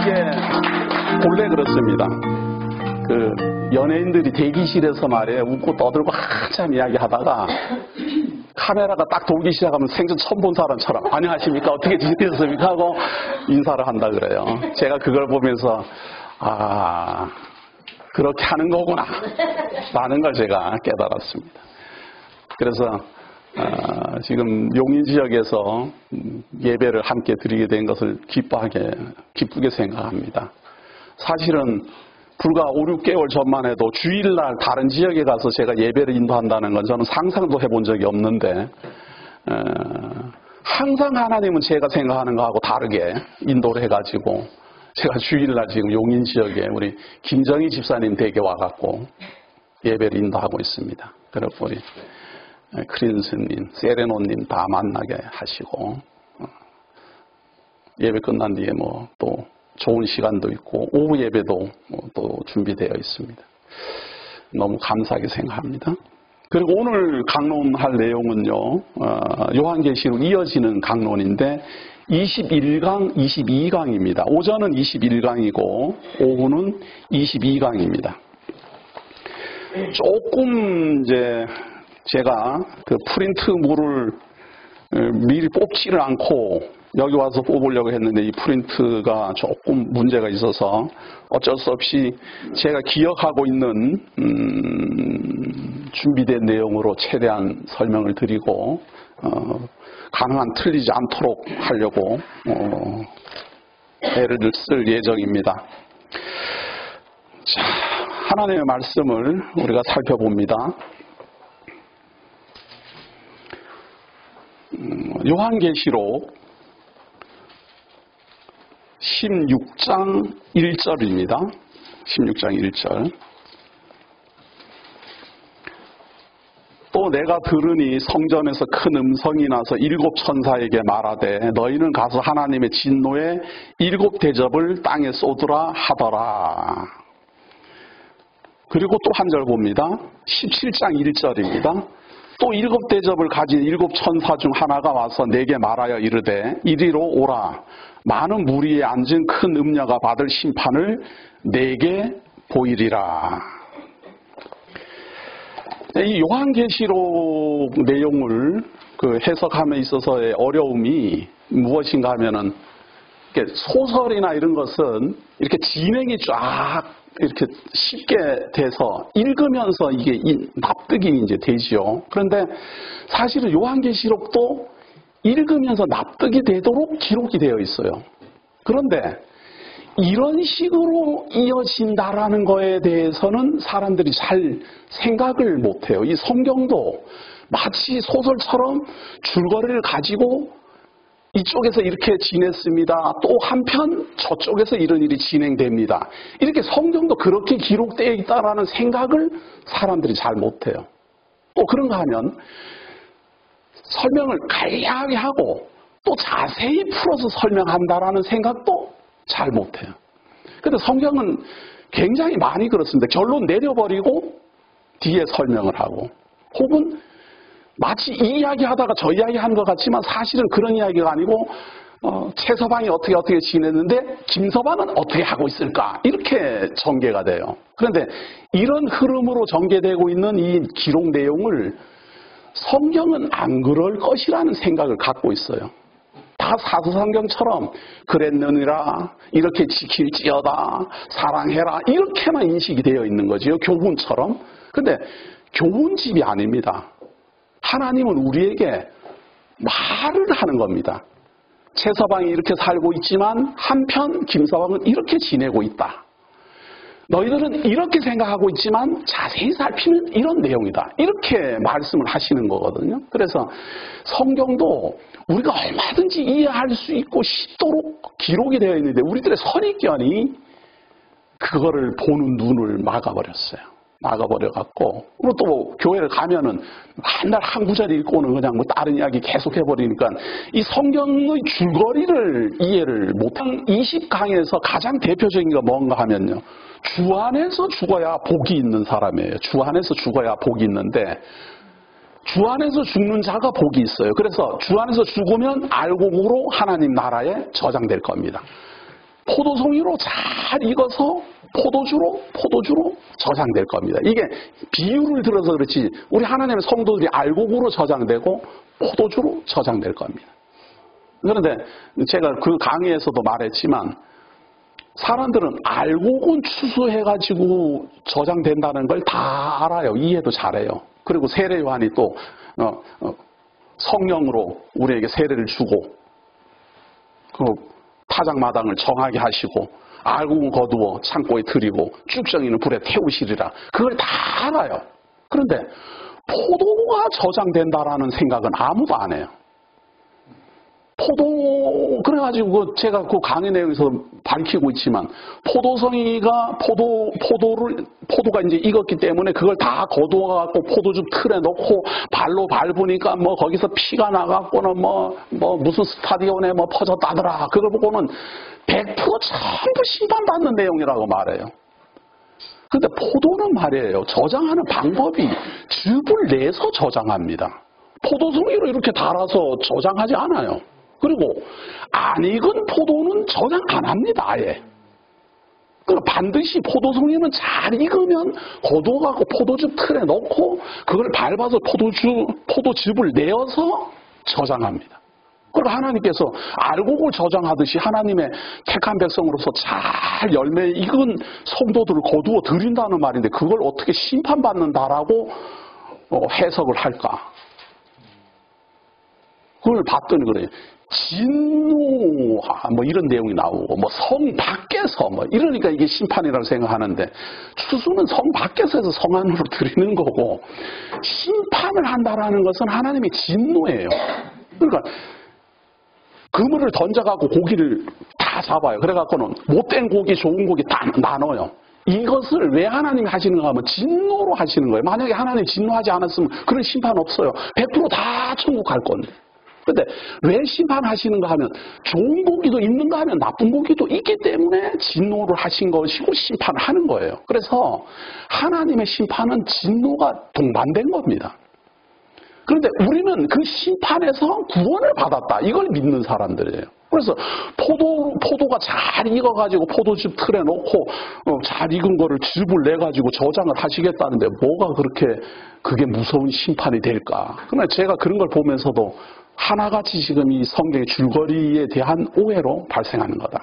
이게 본래 그렇습니다. 그 연예인들이 대기실에서 말이에요. 웃고 떠들고 한참 이야기하다가 카메라가 딱 돌기 시작하면 생전 처음 본 사람처럼 안녕하십니까? 어떻게 지내셨습니까? 하고 인사를 한다 그래요. 제가 그걸 보면서 그렇게 하는 거구나 라는 걸 제가 깨달았습니다. 그래서 지금 용인 지역에서 예배를 함께 드리게 된 것을 기쁘게 생각합니다. 사실은 불과 5, 6개월 전만 해도 주일날 다른 지역에 가서 제가 예배를 인도한다는 건 저는 상상도 해본 적이 없는데 항상 하나님은 제가 생각하는 거하고 다르게 인도를 해가지고 제가 주일날 지금 용인 지역에 우리 김정희 집사님 댁에 와갖고 예배를 인도하고 있습니다. 그리고 우리 크린스님, 세레노님 다 만나게 하시고 예배 끝난 뒤에 또 좋은 시간도 있고 오후 예배도 또 준비되어 있습니다. 너무 감사하게 생각합니다. 그리고 오늘 강론할 내용은요, 요한계시록 이어지는 강론인데 21강, 22강입니다. 오전은 21강이고 오후는 22강입니다. 조금 이제 제가 그 프린트물을 미리 뽑지를 않고 여기 와서 뽑으려고 했는데 이 프린트가 조금 문제가 있어서 어쩔 수 없이 제가 기억하고 있는 준비된 내용으로 최대한 설명을 드리고 가능한 틀리지 않도록 하려고 애를 쓸 예정입니다. 자, 하나님의 말씀을 우리가 살펴봅니다. 요한계시록 16장 1절입니다. 16장 1절. 또 내가 들으니 성전에서 큰 음성이 나서 7 천사에게 말하되 너희는 가서 하나님의 진노의 7 대접을 땅에 쏟으라 하더라. 그리고 또 한 절 봅니다. 17장 1절입니다. 또 7 대접을 가진 7 천사 중 하나가 와서 내게 말하여 이르되 이리로 오라. 많은 무리에 앉은 큰 음녀가 받을 심판을 내게 보이리라. 이 요한계시록 내용을 해석함에 있어서의 어려움이 무엇인가 하면은 소설이나 이런 것은 이렇게 진행이 쫙 이렇게 쉽게 돼서 읽으면서 이게 납득이 이제 되지요. 그런데 사실은 요한계시록도 읽으면서 납득이 되도록 기록이 되어 있어요. 그런데 이런 식으로 이어진다라는 거에 대해서는 사람들이 잘 생각을 못해요. 이 성경도 마치 소설처럼 줄거리를 가지고 이쪽에서 이렇게 지냈습니다. 또 한편 저쪽에서 이런 일이 진행됩니다. 이렇게 성경도 그렇게 기록되어 있다라는 생각을 사람들이 잘 못해요. 또 그런가 하면 설명을 간략하게 하고 또 자세히 풀어서 설명한다라는 생각도 잘 못해요. 그런데 성경은 굉장히 많이 그렇습니다. 결론 내려버리고 뒤에 설명을 하고 혹은 마치 이 이야기 하다가 저 이야기 하는 것 같지만 사실은 그런 이야기가 아니고 최서방이 어떻게 지냈는데 김서방은 어떻게 하고 있을까 이렇게 전개가 돼요. 그런데 이런 흐름으로 전개되고 있는 이 기록 내용을 성경은 안 그럴 것이라는 생각을 갖고 있어요. 다 사도성경처럼 그랬느니라 이렇게 지킬지어다 사랑해라 이렇게만 인식이 되어 있는 거죠. 교훈처럼. 그런데 교훈집이 아닙니다. 하나님은 우리에게 말을 하는 겁니다. 최서방이 이렇게 살고 있지만 한편 김서방은 이렇게 지내고 있다. 너희들은 이렇게 생각하고 있지만 자세히 살피면 이런 내용이다. 이렇게 말씀을 하시는 거거든요. 그래서 성경도 우리가 얼마든지 이해할 수 있고 쉽도록 기록이 되어 있는데 우리들의 선입견이 그거를 보는 눈을 막아버렸어요. 막아버려갖고 그리고 또 교회를 가면은 맨날 한 구절 읽고는 그냥 다른 이야기 계속 해버리니까 이 성경의 줄거리를 이해를 못한 20강에서 가장 대표적인 게 뭔가 하면요. 주 안에서 죽어야 복이 있는 사람이에요. 주 안에서 죽어야 복이 있는데 주 안에서 죽는 자가 복이 있어요. 그래서 주 안에서 죽으면 알곡으로 하나님 나라에 저장될 겁니다. 포도송이로 잘 익어서 포도주로 저장될 겁니다. 이게 비유를 들어서 그렇지 우리 하나님의 성도들이 알곡으로 저장되고 포도주로 저장될 겁니다. 그런데 제가 그 강의에서도 말했지만 사람들은 알곡은 추수해가지고 저장된다는 걸 다 알아요. 이해도 잘해요. 그리고 세례 요한이 또 성령으로 우리에게 세례를 주고 그 타작마당을 정하게 하시고 알곡은 거두어 창고에 들이고 쭉정이는 불에 태우시리라. 그걸 다 알아요. 그런데 포도가 저장된다라는 생각은 아무도 안 해요. 그래가지고 제가 그 강의 내용에서 밝히고 있지만 포도송이가 포도가 이제 익었기 때문에 그걸 다 거두어갖고 포도주 틀에 넣고 발로 밟으니까 뭐 거기서 피가 나갔거나 뭐 무슨 스타디온에 뭐 퍼졌다더라. 그걸 보고는 100% 전부 심판받는 내용이라고 말해요. 근데 포도는 말이에요. 저장하는 방법이 즙을 내서 저장합니다. 포도송이로 이렇게 달아서 저장하지 않아요. 그리고 안 익은 포도는 저장 안 합니다. 아예. 그러니까 반드시 포도송이는 잘 익으면 거두어갖고 포도즙 틀에 넣고 그걸 밟아서 포도즙을 내어서 저장합니다. 그리고 하나님께서 알곡을 저장하듯이 하나님의 택한 백성으로서 잘 열매 익은 성도들을 거두어 드린다는 말인데 그걸 어떻게 심판받는다라고 해석을 할까? 그걸 봤더니 그래요. 진노 뭐 이런 내용이 나오고 뭐 성 밖에서 뭐 이러니까 이게 심판이라고 생각하는데 추수는 성 밖에서 해서 성 안으로 드리는 거고 심판을 한다라는 것은 하나님의 진노예요. 그러니까 그물을 던져갖고 고기를 다 잡아요. 그래갖고는 못된 고기 좋은 고기 다 나눠요. 이것을 왜 하나님이 하시는가 하면 진노로 하시는 거예요. 만약에 하나님이 진노하지 않았으면 그런 심판 없어요. 100% 다 천국 갈 건데. 근데 왜 심판하시는가 하면 좋은 고기도 있는가 하면 나쁜 고기도 있기 때문에 진노를 하신 것이고 심판을 하는 거예요. 그래서 하나님의 심판은 진노가 동반된 겁니다. 그런데 우리는 그 심판에서 구원을 받았다. 이걸 믿는 사람들이에요. 그래서 포도가 잘 익어가지고 포도즙 틀에 넣고 잘 익은 거를 즙을 내가지고 저장을 하시겠다는데 뭐가 그게 무서운 심판이 될까? 그러나 제가 그런 걸 보면서도 하나같이 지금 이 성경의 줄거리에 대한 오해로 발생하는 거다.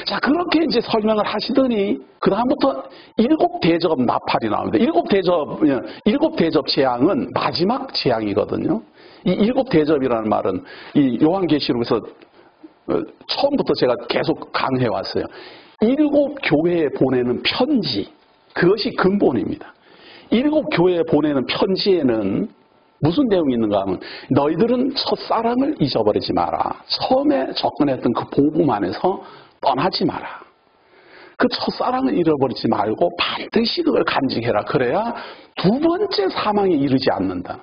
자, 그렇게 이제 설명을 하시더니 그다음부터 7대접 나팔이 나옵니다. 7대접 재앙은 마지막 재앙이거든요. 이 7대접이라는 말은 이 요한계시록에서 처음부터 제가 계속 강해해 왔어요. 7 교회에 보내는 편지, 그것이 근본입니다. 7 교회에 보내는 편지에는 무슨 내용이 있는가 하면 너희들은 첫사랑을 잊어버리지 마라. 처음에 접근했던 그 복음 안에서 떠나지 마라. 그 첫사랑을 잃어버리지 말고 반드시 그걸 간직해라. 그래야 두 번째 사망에 이르지 않는다.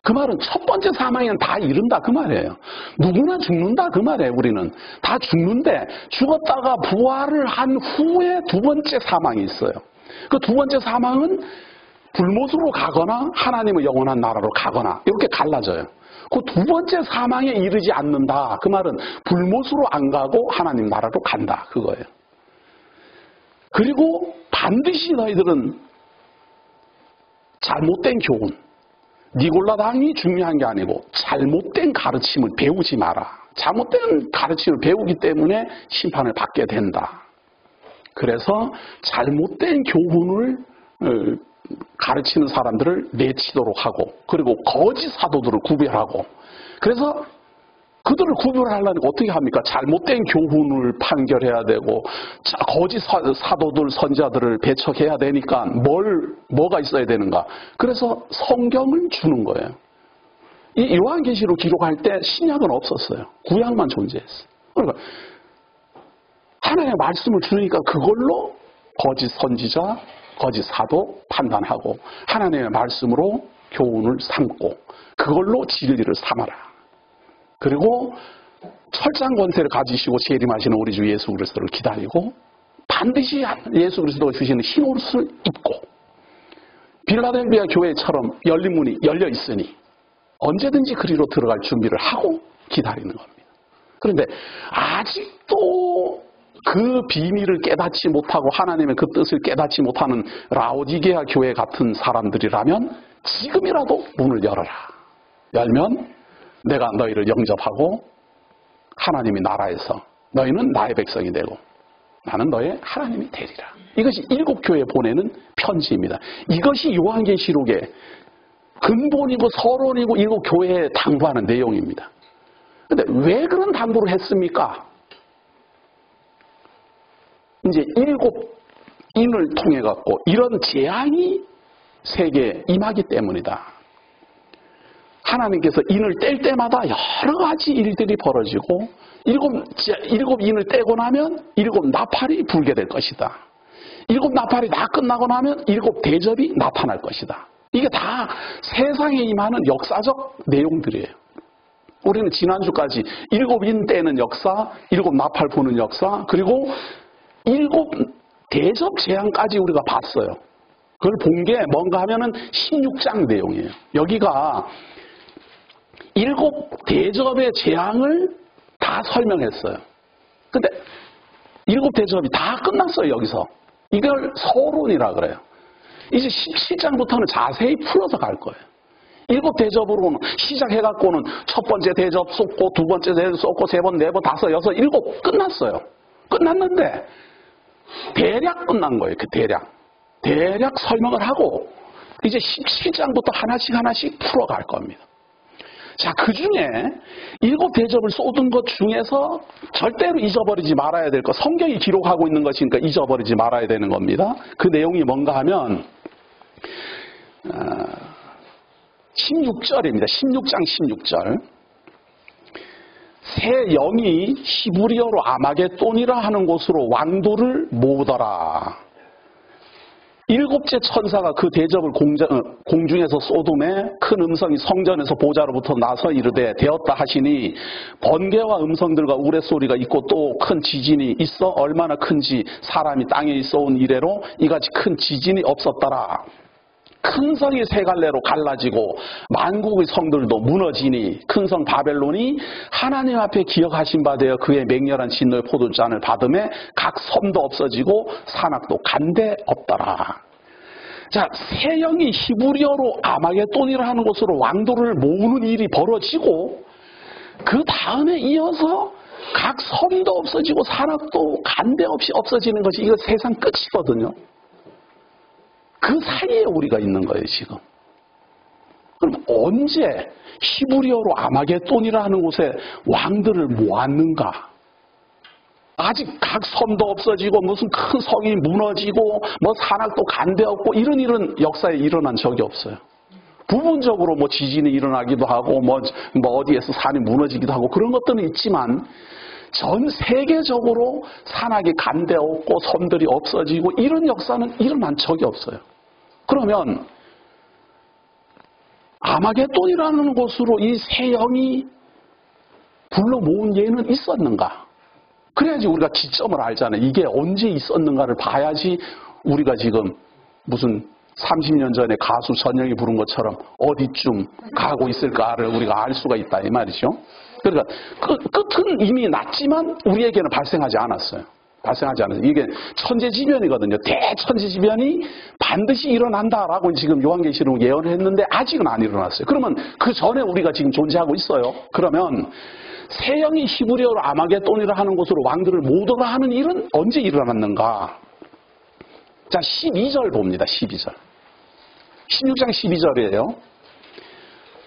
그 말은 첫 번째 사망에는 다 이른다 그 말이에요. 누구나 죽는다 그 말이에요. 우리는 다 죽는데 죽었다가 부활을 한 후에 두 번째 사망이 있어요. 그 두 번째 사망은 불못으로 가거나 하나님의 영원한 나라로 가거나 이렇게 갈라져요. 그 두 번째 사망에 이르지 않는다. 그 말은 불못으로 안 가고 하나님 나라로 간다. 그거예요. 그리고 반드시 너희들은 잘못된 교훈, 니골라당이 중요한 게 아니고 잘못된 가르침을 배우지 마라. 잘못된 가르침을 배우기 때문에 심판을 받게 된다. 그래서 잘못된 교훈을 가르치는 사람들을 내치도록 하고 그리고 거짓 사도들을 구별하고 그래서 그들을 구별하려니까 어떻게 합니까? 잘못된 교훈을 판결해야 되고 거짓 사도들 선지자들을 배척해야 되니까 뭐가 있어야 되는가? 그래서 성경을 주는 거예요. 이 요한계시록 기록할 때 신약은 없었어요. 구약만 존재했어요. 그러니까 하나님의 말씀을 주니까 그걸로 거짓 선지자 거짓 사도 판단하고 하나님의 말씀으로 교훈을 삼고 그걸로 진리를 삼아라. 그리고 철장 권세를 가지시고 재림하시는 우리 주 예수 그리스도를 기다리고 반드시 예수 그리스도가 주시는 흰 옷을 입고 빌라델비아 교회처럼 열린 문이 열려 있으니 언제든지 그리로 들어갈 준비를 하고 기다리는 겁니다. 그런데 아직도 그 비밀을 깨닫지 못하고 하나님의 그 뜻을 깨닫지 못하는 라오디게아 교회 같은 사람들이라면 지금이라도 문을 열어라. 열면 내가 너희를 영접하고 하나님이 나라에서 너희는 나의 백성이 되고 나는 너의 하나님이 되리라. 이것이 일곱 교회에 보내는 편지입니다. 이것이 요한계시록의 근본이고 서론이고 일곱 교회에 당부하는 내용입니다. 그런데 왜 그런 당부를 했습니까? 이제 일곱 인을 통해 갖고 이런 재앙이 세계에 임하기 때문이다. 하나님께서 인을 뗄 때마다 여러 가지 일들이 벌어지고 일곱 인을 떼고 나면 일곱 나팔이 불게 될 것이다. 일곱 나팔이 다 끝나고 나면 일곱 대접이 나타날 것이다. 이게 다 세상에 임하는 역사적 내용들이에요. 우리는 지난주까지 일곱 인 떼는 역사, 일곱 나팔 부는 역사, 그리고 일곱 대접 재앙까지 우리가 봤어요. 그걸 본 게 뭔가 하면은 16장 내용이에요. 여기가 일곱 대접의 재앙을 다 설명했어요. 근데 일곱 대접이 다 끝났어요, 여기서. 이걸 서론이라 그래요. 이제 17장부터는 자세히 풀어서 갈 거예요. 일곱 대접으로는 시작해갖고는 첫 번째 대접 쏟고, 두 번째 대접 쏟고, 세 번, 네 번, 다섯, 여섯, 일곱 끝났어요. 끝났는데 대략 끝난 거예요. 그 대략 설명을 하고 이제 17장부터 하나씩 풀어갈 겁니다. 자, 그 중에 일곱 대접을 쏟은 것 중에서 절대로 잊어버리지 말아야 될 것, 성경이 기록하고 있는 것이니까 잊어버리지 말아야 되는 겁니다. 그 내용이 뭔가 하면 16절입니다. 16장 16절. 새 영이 히브리어로 아마겟돈이라 하는 곳으로 왕도를 모으더라. 일곱째 천사가 그 대접을 공중에서 쏟음에 큰 음성이 성전에서 보좌로부터 나서 이르되 되었다 하시니 번개와 음성들과 우레소리가 있고 또 큰 지진이 있어 얼마나 큰지 사람이 땅에 있어온 이래로 이같이 큰 지진이 없었더라. 큰 성이 세 갈래로 갈라지고 만국의 성들도 무너지니 큰 성 바벨론이 하나님 앞에 기억하신 바 되어 그의 맹렬한 진노의 포도잔을 받음에 각 섬도 없어지고 산악도 간데 없더라. 자, 새 영이 히브리어로 아마겟돈이라 하는 곳으로 왕도를 모으는 일이 벌어지고 그 다음에 이어서 각 섬도 없어지고 산악도 간데 없이 없어지는 것이 이거 세상 끝이거든요. 그 사이에 우리가 있는 거예요, 지금. 그럼 언제 히브리어로 아마겟돈이라 하는 곳에 왕들을 모았는가? 아직 각 섬도 없어지고 무슨 큰 성이 무너지고 뭐 산악도 간데 없고 이런 일은 역사에 일어난 적이 없어요. 부분적으로 뭐 지진이 일어나기도 하고 뭐 어디에서 산이 무너지기도 하고 그런 것들은 있지만 전 세계적으로 산악이 간데 없고 섬들이 없어지고 이런 역사는 일어난 적이 없어요. 그러면 아마겟돈이라는 곳으로 이 새 영이 불러 모은 예는 있었는가? 그래야지 우리가 기점을 알잖아요. 이게 언제 있었는가를 봐야지 우리가 지금 무슨 30년 전에 가수 전영이 부른 것처럼 어디쯤 가고 있을까를 우리가 알 수가 있다 이 말이죠. 그러니까 끝은 이미 났지만 우리에게는 발생하지 않았어요. 이게 천재지변이거든요. 대천재지변이 반드시 일어난다라고 지금 요한계시록 예언을 했는데 아직은 안 일어났어요. 그러면 그 전에 우리가 지금 존재하고 있어요. 그러면 새 영이 히브리어로 아마겟돈이라 하는 곳으로 왕들을 모으더라 하는 일은 언제 일어났는가? 자, 12절 봅니다. 12절. 16장 12절이에요.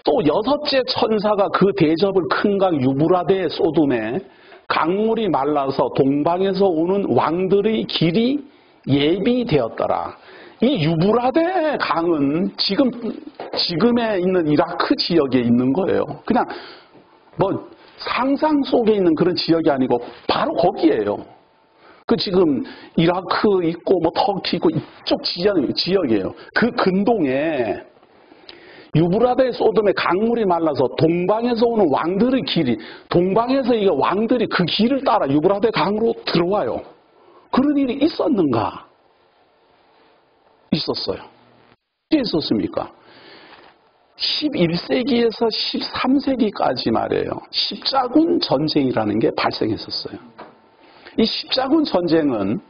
또 여섯째 천사가 그 대접을 큰 강 유브라데에 쏟음에 강물이 말라서 동방에서 오는 왕들의 길이 예비되었더라. 이 유브라데 강은 지금에 있는 이라크 지역에 있는 거예요. 그냥 뭐 상상 속에 있는 그런 지역이 아니고 바로 거기에요. 그 지금 이라크 있고 뭐 터키 있고 이쪽 지역이에요. 그 근동에 유브라데 소돔에 강물이 말라서 동방에서 오는 왕들의 길이, 동방에서 이 왕들이 그 길을 따라 유브라데 강으로 들어와요. 그런 일이 있었는가? 있었어요. 어떻게 있었습니까? 11세기에서 13세기까지 말이에요. 십자군 전쟁이라는 게 발생했었어요. 이 십자군 전쟁은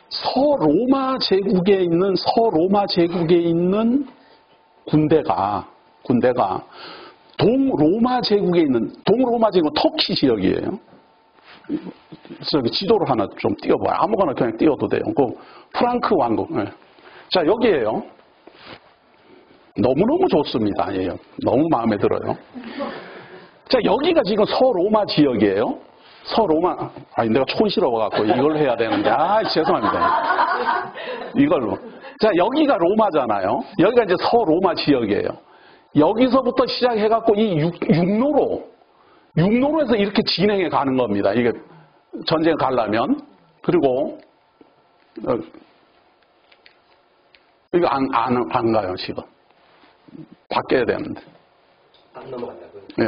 서로마 제국에 있는 군대가 동로마 제국은 터키 지역이에요. 저기 지도를 하나 좀 띄워봐요. 아무거나 그냥 띄워도 돼요. 그 프랑크 왕국. 네. 자, 여기에요. 너무너무 좋습니다. 예, 너무 마음에 들어요. 자, 여기가 지금 서로마 지역이에요. 내가 촌스러워갖고 이걸 해야 되는데, 죄송합니다. 이걸로. 자, 여기가 로마잖아요. 여기가 이제 서로마 지역이에요. 여기서부터 시작해갖고 이 육로로에서 이렇게 진행해 가는 겁니다. 이게 전쟁 가려면. 그리고, 이거 안 가요, 지금. 바뀌어야 되는데. 안 넘어간다고요? 예.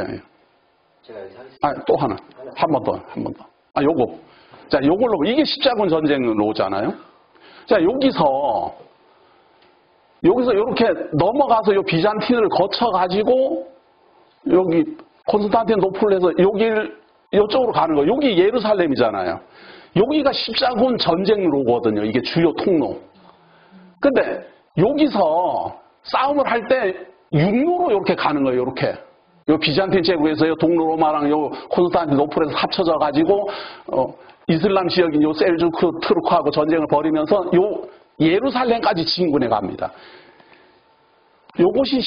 제가 여기 하겠습니다. 또 하나. 한 번 더. 요거. 자, 요걸로, 이게 십자군 전쟁으로 오잖아요. 자, 여기서 이렇게 넘어가서 요 비잔틴을 거쳐가지고, 여기, 콘스탄티노플에서 요쪽으로 가는 거예요. 여기 예루살렘이잖아요. 여기가 십자군 전쟁로거든요. 이게 주요 통로. 근데, 여기서 싸움을 할 때 육로로 이렇게 가는 거예요. 이렇게. 요 비잔틴 제국에서 요 동로로마랑 요 콘스탄티노플에서 합쳐져 가지고 이슬람 지역인 요 셀주크 트루크하고 전쟁을 벌이면서 요 예루살렘까지 진군해 갑니다. 요것이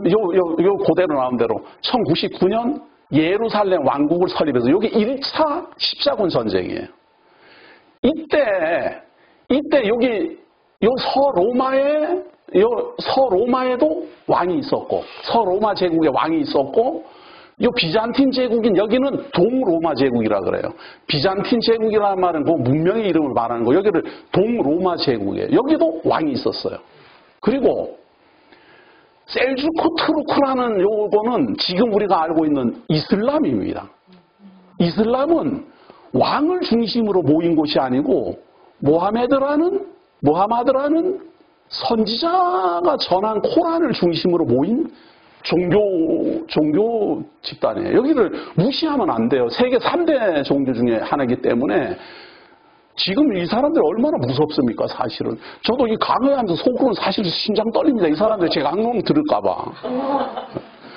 요 고대로 나온 대로 1099년 예루살렘 왕국을 설립해서 요게 1차 십자군 전쟁이에요. 이때 여기 요 서로마에도 왕이 있었고, 서로마 제국에 왕이 있었고, 요 비잔틴 제국인 여기는 동로마 제국이라 그래요. 비잔틴 제국이라는 말은 그 문명의 이름을 말하는 거. 여기를 동로마 제국이에요. 여기도 왕이 있었어요. 그리고 셀주크 투르크라는 요거는 지금 우리가 알고 있는 이슬람입니다. 이슬람은 왕을 중심으로 모인 곳이 아니고 모하마드라는 선지자가 전한 코란을 중심으로 모인 종교 집단이에요. 여기를 무시하면 안 돼요. 세계 3대 종교 중에 하나이기 때문에 지금 이 사람들 얼마나 무섭습니까, 사실은. 저도 이 강의하면서 속으로는 사실 심장 떨립니다. 이 사람들 제 강론 들을까봐.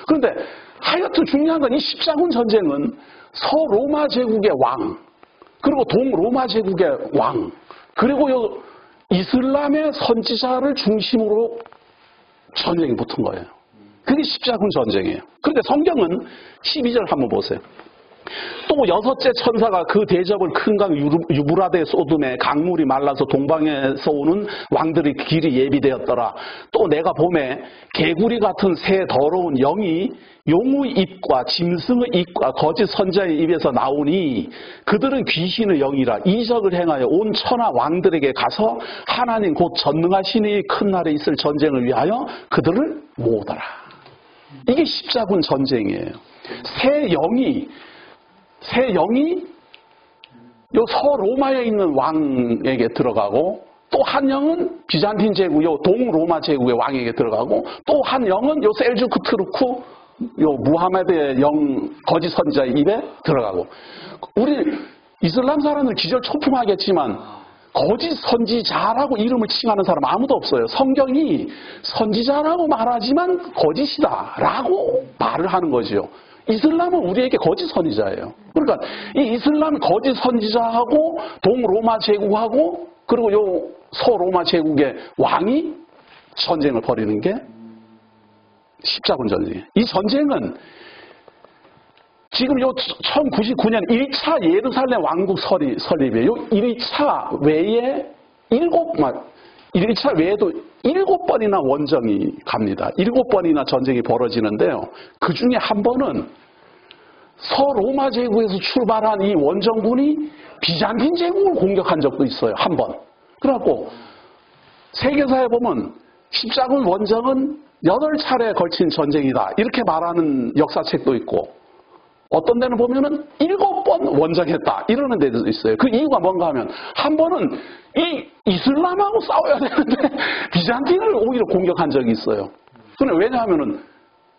그런데 하여튼 중요한 건 이 십자군 전쟁은 서로마 제국의 왕, 그리고 동로마 제국의 왕, 그리고 요 이슬람의 선지자를 중심으로 전쟁이 붙은 거예요. 그게 십자군 전쟁이에요. 그런데 성경은 12절 한번 보세요. 또 여섯째 천사가 그 대접을 큰 강 유브라데 소돔에 강물이 말라서 동방에서 오는 왕들의 길이 예비되었더라. 또 내가 봄에 개구리 같은 새 더러운 영이 용의 입과 짐승의 입과 거짓 선자의 입에서 나오니 그들은 귀신의 영이라 이적을 행하여 온 천하 왕들에게 가서 하나님 곧 전능하신 이의 큰 날에 있을 전쟁을 위하여 그들을 모으더라. 이게 십자군 전쟁이에요. 새 영이 요 서로마에 있는 왕에게 들어가고, 또 한 영은 비잔틴 제국, 요 동로마 제국의 왕에게 들어가고, 또 한 영은 요 셀주크 트루크, 요 무하메드의 거짓 선지자의 입에 들어가고. 우리 이슬람 사람들 기절초풍하겠지만 거짓 선지자라고 이름을 칭하는 사람 아무도 없어요. 성경이 선지자라고 말하지만 거짓이다라고 말을 하는 거죠. 이슬람은 우리에게 거짓 선지자예요. 그러니까 이 이슬람 거짓 선지자하고 동로마 제국하고 그리고 요 서로마 제국의 왕이 전쟁을 벌이는 게 십자군 전쟁이에요. 이 전쟁은 지금 요 1099년 1차 예루살렘 왕국 설립이에요. 1차 외에 1차 외에도 7번이나 원정이 갑니다. 7번이나 전쟁이 벌어지는데요. 그 중에 한 번은 서로마 제국에서 출발한 이 원정군이 비잔틴 제국을 공격한 적도 있어요. 한 번. 그래갖고 세계사에 보면 십자군 원정은 8차례에 걸친 전쟁이다. 이렇게 말하는 역사책도 있고, 어떤 데는 보면은 7번 원정했다. 이러는 데도 있어요. 그 이유가 뭔가 하면, 한 번은 이 이슬람하고 싸워야 되는데 비잔틴을 오히려 공격한 적이 있어요. 근데 왜냐하면은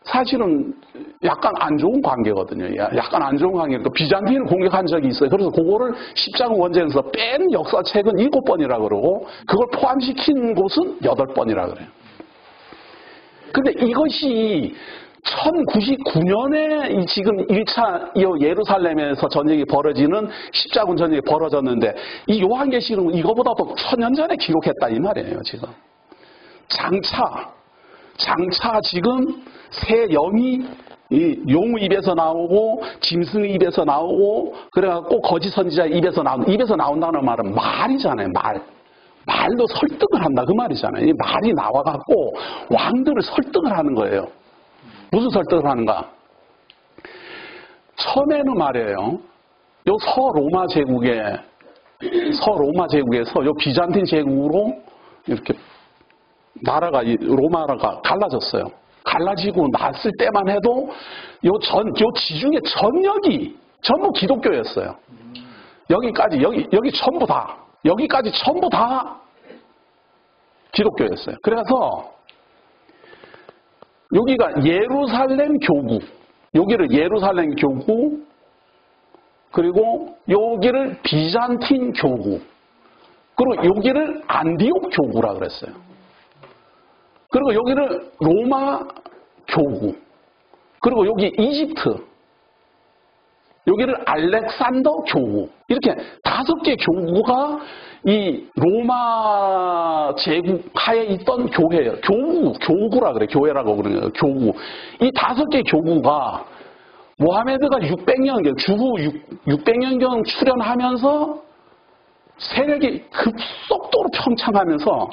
사실은 약간 안 좋은 관계거든요. 약간 안 좋은 관계니까 비잔틴을 공격한 적이 있어요. 그래서 그거를 십자군 원전에서 뺀 역사책은 7번이라 그러고 그걸 포함시킨 곳은 8번이라 그래요. 근데 이것이 1099년에 지금 1차 예루살렘에서 전쟁이 벌어지는 십자군 전쟁이 벌어졌는데 이 요한계시록은 이거보다 더 1000년 전에 기록했다 이 말이에요. 지금 장차 지금 새 영이 용 입에서 나오고 짐승 입에서 나오고 그래갖고 거짓 선지자 입에서 나온다는 말은 말이잖아요. 말로 설득을 한다 그 말이잖아요. 이 말이 나와갖고 왕들을 설득을 하는 거예요. 무슨 설득을 하는가? 처음에는 말이에요. 요 서로마 제국에서 요 비잔틴 제국으로 이렇게 로마가 갈라졌어요. 갈라지고 났을 때만 해도 요 지중해 전역이 전부 기독교였어요. 여기 전부 다, 여기까지 전부 다 기독교였어요. 그래서 여기가 예루살렘 교구, 여기를 예루살렘 교구, 그리고 여기를 비잔틴 교구, 그리고 여기를 안디옥 교구라 그랬어요. 그리고 여기를 로마 교구, 그리고 여기 이집트, 여기를 알렉산더 교구, 이렇게 5개 교구가 이 로마 제국 하에 있던 교회예요. 교구라 그래. 교회라고 그러는 거예요. 교구. 이 5개 교구가 모하메드가 600년경, 주후 600년경 출현하면서 세력이 급속도로 평창하면서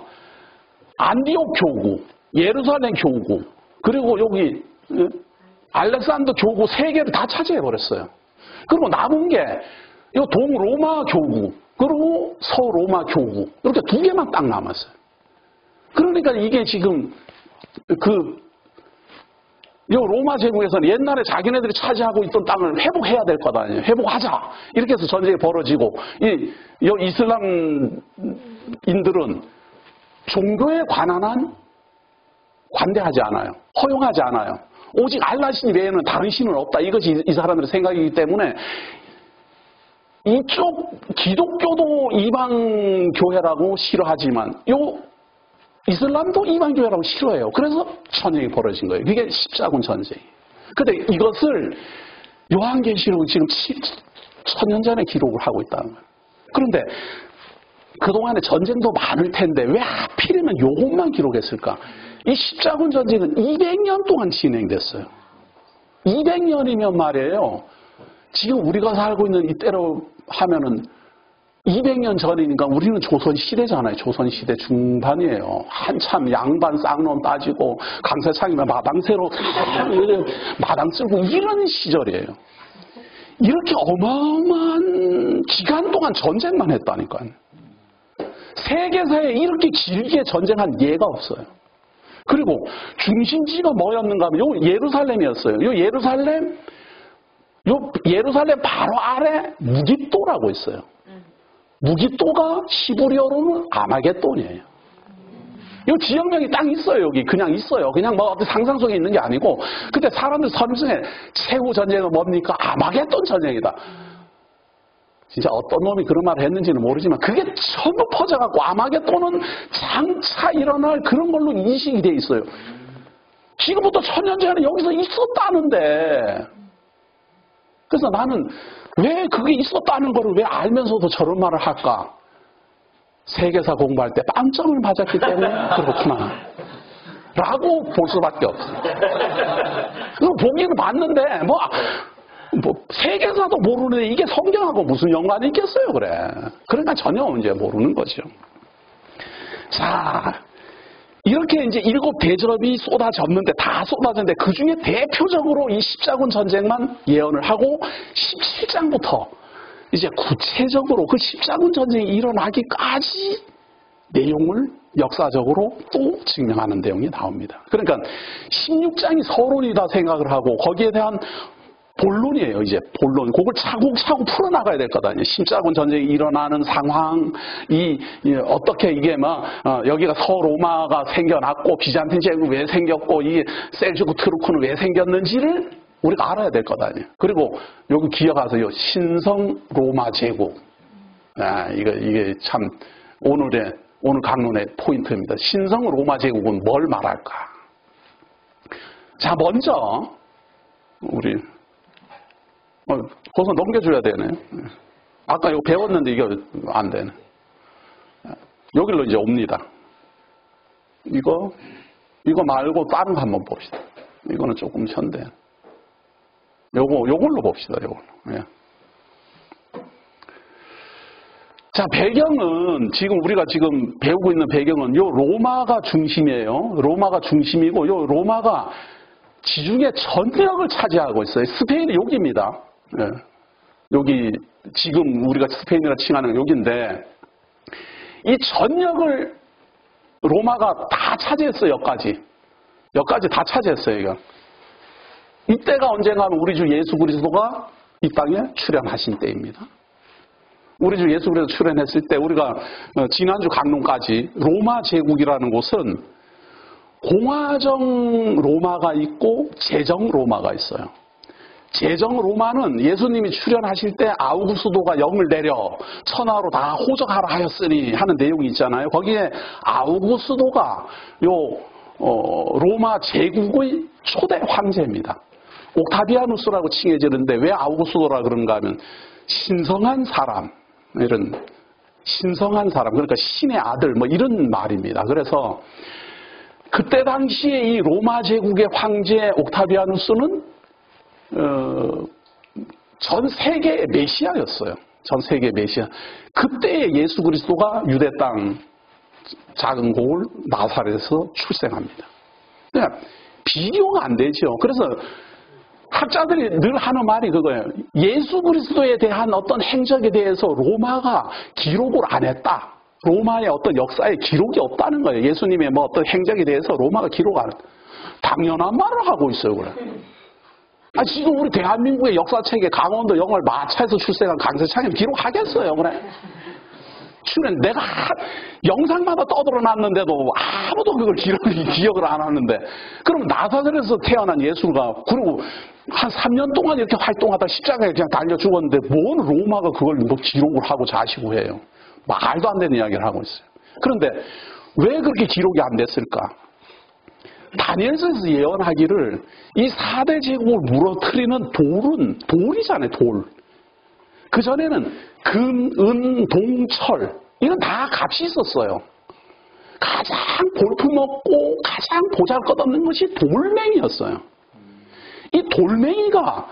안디옥 교구, 예루살렘 교구, 그리고 여기 알렉산더 교구 3개를 다 차지해버렸어요. 그리고 남은 게 이 동로마 교구, 그리고 서로마 교구, 이렇게 2개만 딱 남았어요. 그러니까 이게 지금 이 로마 제국에서는 옛날에 자기네들이 차지하고 있던 땅을 회복해야 될 것 아니에요. 회복하자. 이렇게 해서 전쟁이 벌어지고, 이 이슬람인들은 종교에 관한 한 관대하지 않아요. 허용하지 않아요. 오직 알라신 외에는 다른 신은 없다. 이것이 이 사람들의 생각이기 때문에 이쪽 기독교도 이방교회라고 싫어하지만 이슬람도 이방교회라고 싫어해요. 그래서 전쟁이 벌어진 거예요. 그게 십자군 전쟁. 근데 이것을 요한계시록은 지금 1000년 전에 기록을 하고 있다는 거예요. 그런데 그동안에 전쟁도 많을 텐데 왜 하필이면 요것만 기록했을까? 이 십자군 전쟁은 200년 동안 진행됐어요. 200년이면 말이에요. 지금 우리가 살고 있는 이때로 하면은 200년 전이니까 우리는 조선시대잖아요. 조선시대 중반이에요. 한참 양반 쌍놈 따지고 강세창이면 마당새로 마당 쓸고 이런 시절이에요. 이렇게 어마어마한 기간 동안 전쟁만 했다니까요. 세계사에 이렇게 길게 전쟁한 예가 없어요. 그리고 중심지가 뭐였는가 하면 요 예루살렘이었어요. 요 예루살렘 바로 아래 무깃도라고 있어요. 무깃도가 시브리어로는 아마겟돈이에요. 이 지역명이 딱 있어요. 여기 그냥 있어요. 그냥 뭐 어떤 상상 속에 있는 게 아니고 그때 사람들 설명에 최후 전쟁은 뭡니까? 아마겟돈 전쟁이다. 진짜 어떤 놈이 그런 말을 했는지는 모르지만 그게 전부 퍼져갖고 아마겟돈은 장차 일어날 그런 걸로 인식이 돼 있어요. 지금부터 1000년 전에 여기서 있었다는데. 그래서 나는 왜 그게 있었다는 거를 왜 알면서도 저런 말을 할까? 세계사 공부할 때 빵점을 맞았기 때문에 그렇구나. 라고 볼 수밖에 없어요. 보기는 봤는데 뭐 세계사도 모르는데 이게 성경하고 무슨 연관이 있겠어요, 그래. 그러니까 전혀 이제 모르는 거죠. 자, 이렇게 이제 7 대접이 쏟아졌는데 다 쏟아졌는데 그 중에 대표적으로 이 십자군 전쟁만 예언을 하고 17장부터 이제 구체적으로 그 십자군 전쟁이 일어나기까지 내용을 역사적으로 또 증명하는 내용이 나옵니다. 그러니까 16장이 서론이다 생각을 하고 거기에 대한 본론이에요, 이제. 본론. 그걸 차곡차곡 풀어나가야 될 것 아니에요. 심자군 전쟁이 일어나는 상황, 어떻게 이게 여기가 서로마가 생겨났고, 비잔틴 제국이 왜 생겼고, 이 셀주크 트루크는 왜 생겼는지를 우리가 알아야 될 것 아니에요. 그리고 여기 기억하세요. 신성 로마 제국. 이게 참 오늘 강론의 포인트입니다. 신성 로마 제국은 뭘 말할까? 자, 먼저, 우리, 거기서 넘겨줘야 되네. 아까 이거 배웠는데 이게 안 되네. 여기로 이제 옵니다. 이거 말고 다른 거 한번 봅시다. 이거는 조금 현대. 요걸로 봅시다, 요걸로. 예. 자, 배경은, 우리가 지금 배우고 있는 배경은 요 로마가 중심이에요. 로마가 중심이고, 요 로마가 지중해 전역을 차지하고 있어요. 스페인이 여기입니다. 예. 여기, 지금 우리가 스페인이라 칭하는 여기인데, 이 전역을 로마가 다 차지했어요, 여기까지 다 차지했어요, 이거. 이때가 언젠가 하면 우리 주 예수 그리스도가 이 땅에 출현하신 때입니다. 우리 주 예수 그리스도 출현했을 때 우리가 지난주 강론까지 로마 제국이라는 곳은 공화정 로마가 있고 제정 로마가 있어요. 제정 로마는 예수님이 출현하실 때 아우구스도가 영을 내려 천하로 다 호적하라 하였으니 하는 내용이 있잖아요. 거기에 아우구스도가 로마 제국의 초대 황제입니다. 옥타비아누스라고 칭해지는데 왜 아우구스도라 그런가 하면 신성한 사람, 신성한 사람, 그러니까 신의 아들 이런 말입니다. 그래서 그때 당시에 이 로마 제국의 황제 옥타비아누스는 전 세계의 메시아였어요. 전 세계의 메시아. 그때의 예수 그리스도가 유대 땅 작은 고을 나사렛에서 출생합니다. 그러니까 비교가 안 되죠. 그래서 학자들이 늘 하는 말이 그거예요. 예수 그리스도에 대한 어떤 행적에 대해서 로마가 기록을 안 했다. 로마의 어떤 역사에 기록이 없다는 거예요. 예수님의 어떤 행적에 대해서 로마가 기록 안 했다. 당연한 말을 하고 있어요, 그래. 지금 우리 대한민국의 역사책에 강원도 영월 마차에서 출생한 강세창이 기록하겠어요, 그래? 내가 영상마다 떠들어놨는데도 아무도 그걸 기억을 안 하는데, 그럼 나사렛에서 태어난 예수가 그리고 한 3년 동안 이렇게 활동하다 십자가에 그냥 달려 죽었는데 뭔 로마가 그걸 기록을 하고 자시고 해요. 말도 안 되는 이야기를 하고 있어요. 그런데 왜 그렇게 기록이 안 됐을까? 다니엘서에서 예언하기를 이 4대 제국을 무너뜨리는 돌이잖아요, 돌. 그전에는 금, 은, 동, 철 이건 다 값이 있었어요. 가장 볼품없고 가장 보잘것없는 것이 돌멩이였어요. 이 돌멩이가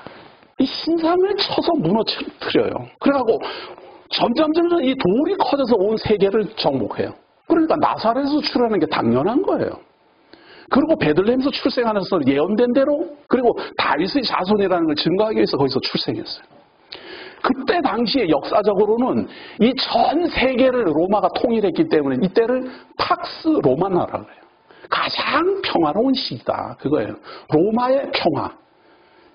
이 신상을 쳐서 무너뜨려요. 그래갖고 점점 이 돌이 커져서 온 세계를 정복해요. 그러니까 나사렛에서 출현하는 게 당연한 거예요. 그리고 베들레헴에서 출생하면서 예언된 대로, 그리고 다윗의 자손이라는 걸 증거하기 위해서 거기서 출생했어요. 그때 당시에 역사적으로는 이 전 세계를 로마가 통일했기 때문에 이때를 팍스 로마나라고 해요. 가장 평화로운 시기다. 그거예요. 로마의 평화.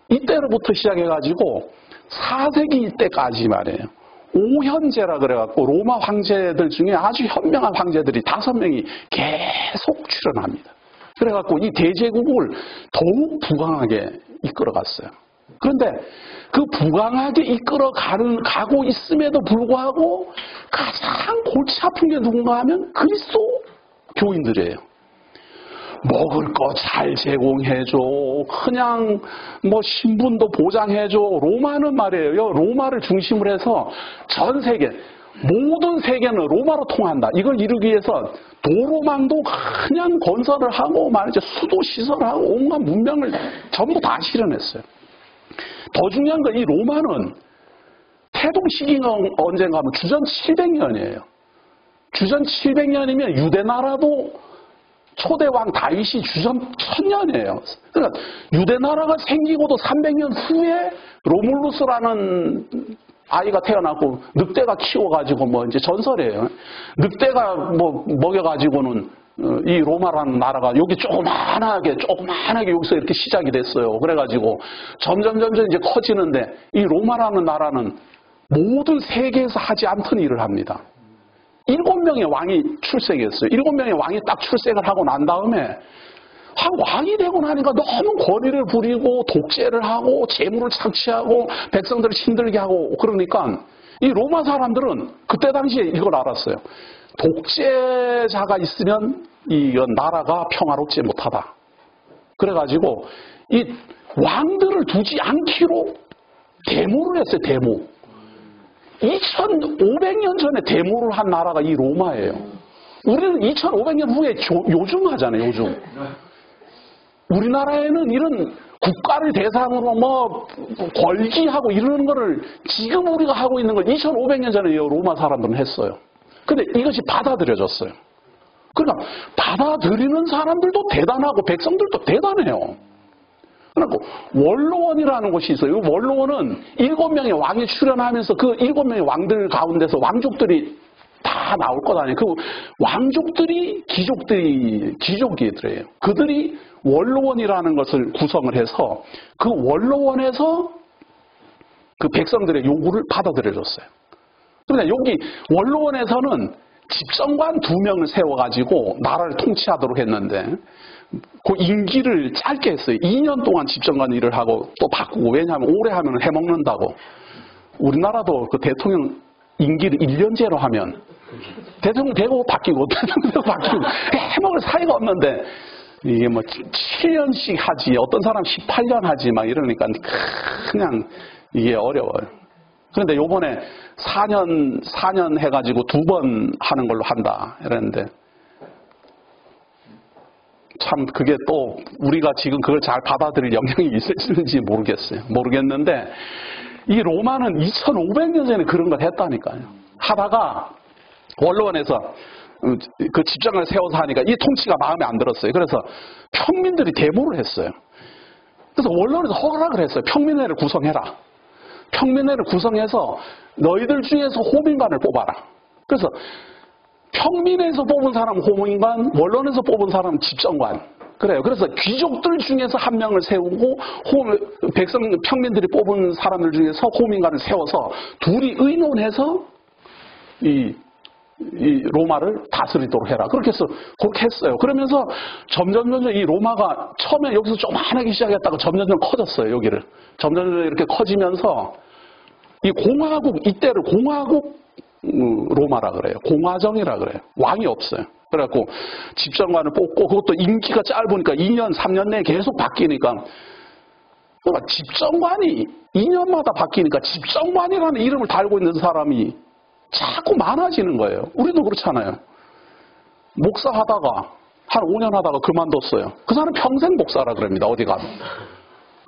이때로부터 시작해가지고 4세기 이때까지 말이에요. 오현제라 그래갖고 로마 황제들 중에 아주 현명한 황제들이 5명이 계속 출현합니다. 그래갖고 이 대제국을 더욱 부강하게 이끌어갔어요. 그런데 그 부강하게 이끌어가고 있음에도 불구하고 가장 골치 아픈 게 누군가 하면 그리스도 교인들이에요. 먹을 거 잘 제공해줘. 그냥 신분도 보장해줘. 로마는 말이에요. 로마를 중심으로 해서 전 세계, 모든 세계는 로마로 통한다. 이걸 이루기 위해서 도로망도 그냥 건설을 하고 말이죠. 수도 시설을 하고 온갖 문명을 전부 다 실현했어요. 더 중요한 건 이 로마는 태동 시기가 언젠가 하면 주전 700년이에요. 주전 700년이면 유대 나라도 초대왕 다윗이 주전 1000년이에요. 그러니까 유대 나라가 생기고도 300년 후에 로물루스라는 아이가 태어나고 늑대가 키워가지고 이제 전설이에요. 늑대가 먹여가지고는 이 로마라는 나라가 여기 조그만하게 여기서 이렇게 시작이 됐어요. 그래가지고 점점 이제 커지는데 이 로마라는 나라는 모든 세계에서 하지 않던 일을 합니다. 7명의 왕이 출생했어요. 7명의 왕이 딱 출생을 하고 난 다음에 왕이 되고 나니까 너무 권위를 부리고 독재를 하고 재물을 착취하고 백성들을 힘들게 하고 그러니까 이 로마 사람들은 그때 당시에 이걸 알았어요. 독재자가 있으면 이 나라가 평화롭지 못하다. 그래가지고 이 왕들을 두지 않기로 데모를 했어요. 데모. 2500년 전에 데모를 한 나라가 이 로마예요. 우리는 2500년 후에 요즘 하잖아요. 요즘. 우리나라에는 이런 국가를 대상으로 뭐 걸기하고 이러는 거를 지금 우리가 하고 있는 걸 2500년 전에 로마 사람들은 했어요. 근데 이것이 받아들여졌어요. 그러니까 받아들이는 사람들도 대단하고 백성들도 대단해요. 그러니까 원로원이라는 것이 있어요. 이 원로원은 7명의 왕이 출연하면서 그 7명의 왕들 가운데서 왕족들이 다 나올 것 아니에요. 그 왕족들이 귀족이더래요. 그들이 원로원이라는 것을 구성을 해서 그 원로원에서 그 백성들의 요구를 받아들여줬어요. 그런데 여기 원로원에서는 집정관 2명을 세워가지고 나라를 통치하도록 했는데 그 임기를 짧게 했어요. 2년 동안 집정관 일을 하고 또 바꾸고 왜냐하면 오래 하면 해먹는다고. 우리나라도 그 대통령 임기를 1년제로 하면 대통령 되고 바뀌고 대통령 되고 바뀌고 해먹을 사이가 없는데 이게 뭐 7년씩 하지 어떤 사람 18년 하지 막 이러니까 그냥 이게 어려워요. 그런데 요번에 4년 해가지고 2번 하는 걸로 한다 이랬는데 참 그게 또 우리가 지금 그걸 잘 받아들일 영향이 있을지 모르겠는데 이 로마는 2500년 전에 그런 걸 했다니까요. 하다가 원로원에서 그 집정관을 세워서 하니까 이 통치가 마음에 안 들었어요. 그래서 평민들이 데모를 했어요. 그래서 원로원에서 허락을 했어요. 평민회를 구성해라. 평민회를 구성해서 너희들 중에서 호민관을 뽑아라. 그래서 평민에서 뽑은 사람 호민관, 원로원에서 뽑은 사람 집정관. 그래요. 그래서 귀족들 중에서 한 명을 세우고 평민들이 뽑은 사람들 중에서 호민관을 세워서 둘이 의논해서 이 로마를 다스리도록 해라. 그렇게 했어요. 그러면서 점점 이 로마가 처음에 여기서 조그만하게 시작했다가 점점 커졌어요. 여기를. 점점 이렇게 커지면서 이 공화국, 이때를 공화국 로마라 그래요. 공화정이라 그래요. 왕이 없어요. 그래갖고 집정관을 뽑고 그것도 임기가 짧으니까 2년, 3년 내에 계속 바뀌니까 그러니까 집정관이 2년마다 바뀌니까 집정관이라는 이름을 달고 있는 사람이 자꾸 많아지는 거예요. 우리도 그렇잖아요. 목사 하다가 한 5년 하다가 그만뒀어요. 그 사람 평생 목사라 그럽니다. 어디 가도.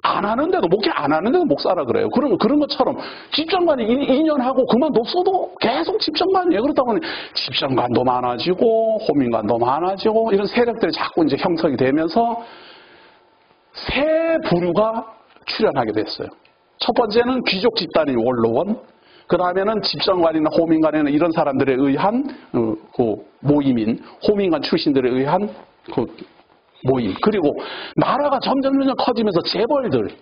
안 하는데도 목회 안 하는데도 목사라 그래요. 그런 것처럼 집정관이 2년 하고 그만뒀어도 계속 집정관이에요. 그러다 보니 집정관도 많아지고 호민관도 많아지고 이런 세력들이 자꾸 이제 형성이 되면서 새 부류가 출현하게 됐어요. 첫 번째는 귀족 집단인 원로원, 그 다음에는 집정관이나 호민관이나 이런 사람들에 의한 그 모임인 호민관 출신들에 의한 그 모임. 그리고 나라가 점점 커지면서 재벌들이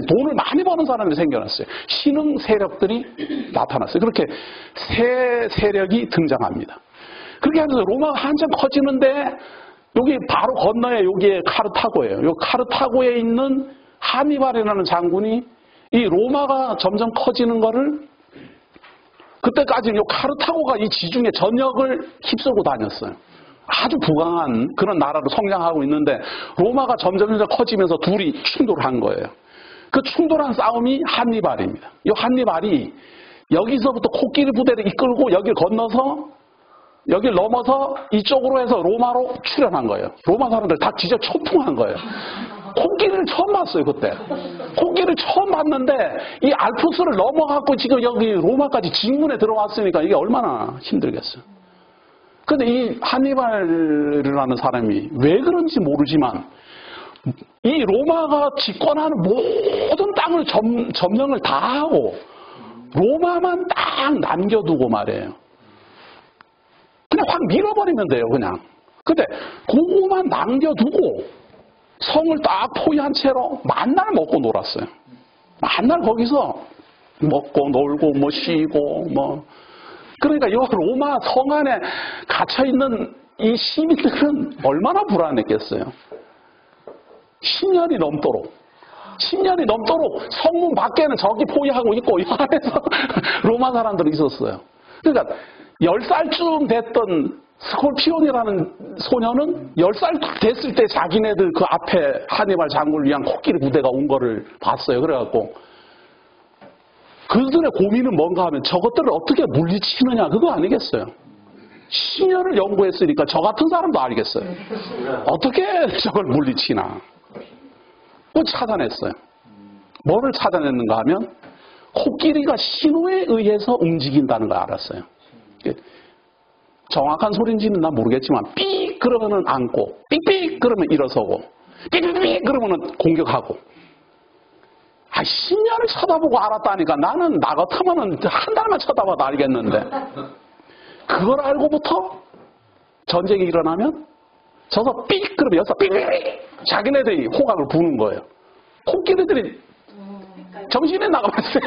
돈을 많이 버는 사람들이 생겨났어요. 신흥 세력들이 나타났어요. 그렇게 새 세력이 등장합니다. 그렇게 하면서 로마가 한참 커지는데 여기 바로 건너에 여기에 카르타고예요. 이 카르타고에 있는 하니발이라는 장군이 이 로마가 점점 커지는 거를 그때까지 이 카르타고가 이 지중해 전역을 휩쓸고 다녔어요. 아주 부강한 그런 나라로 성장하고 있는데 로마가 점점 커지면서 둘이 충돌을 한 거예요. 그 충돌한 싸움이 한니발입니다. 이 한니발이 여기서부터 코끼리 부대를 이끌고 여길 건너서 여길 넘어서 이쪽으로 해서 로마로 출현한 거예요. 로마 사람들 다 진짜 초풍한 거예요. 코끼리를 처음 봤어요. 그때 코끼리를 처음 봤는데 이 알프스를 넘어갖고 지금 여기 로마까지 진군에 들어왔으니까 이게 얼마나 힘들겠어요. 근데 이 한니발이라는 사람이 왜 그런지 모르지만 이 로마가 집권하는 모든 땅을 점령을 다 하고 로마만 딱 남겨두고 말이에요. 그냥 확 밀어버리면 돼요. 그냥 근데 그거만 남겨두고 성을 딱 포위한 채로 만날 먹고 놀았어요. 만날 거기서 먹고 놀고 뭐 쉬고 뭐. 그러니까 이 로마 성 안에 갇혀있는 이 시민들은 얼마나 불안했겠어요. 10년이 넘도록 성문 밖에는 저기 포위하고 있고 이 안에서 로마 사람들이 있었어요. 그러니까 10살쯤 됐던 스콜피온이라는 소녀는 10살 됐을 때 자기네들 그 앞에 하니발 장군을 위한 코끼리 부대가 온 거를 봤어요. 그래갖고 그들의 고민은 뭔가 하면 저것들을 어떻게 물리치느냐 그거 아니겠어요. 10년을 연구했으니까 저 같은 사람도 알겠어요. 어떻게 저걸 물리치나. 그걸 찾아냈어요. 뭐를 찾아냈는가 하면 코끼리가 신호에 의해서 움직인다는 걸 알았어요. 정확한 소리인지는 난 모르겠지만 삑 그러면은 앉고 삑삑 그러면 일어서고 삑삑 그러면은 공격하고 10년을 쳐다보고 알았다니까 나는 나 같으면은 한 달만 쳐다봐도 알겠는데 그걸 알고부터 전쟁이 일어나면 저서 삑 그러면 여기서 삑 자기네들이 호각을 부는 거예요. 코끼리들이 정신이 나가버렸어요.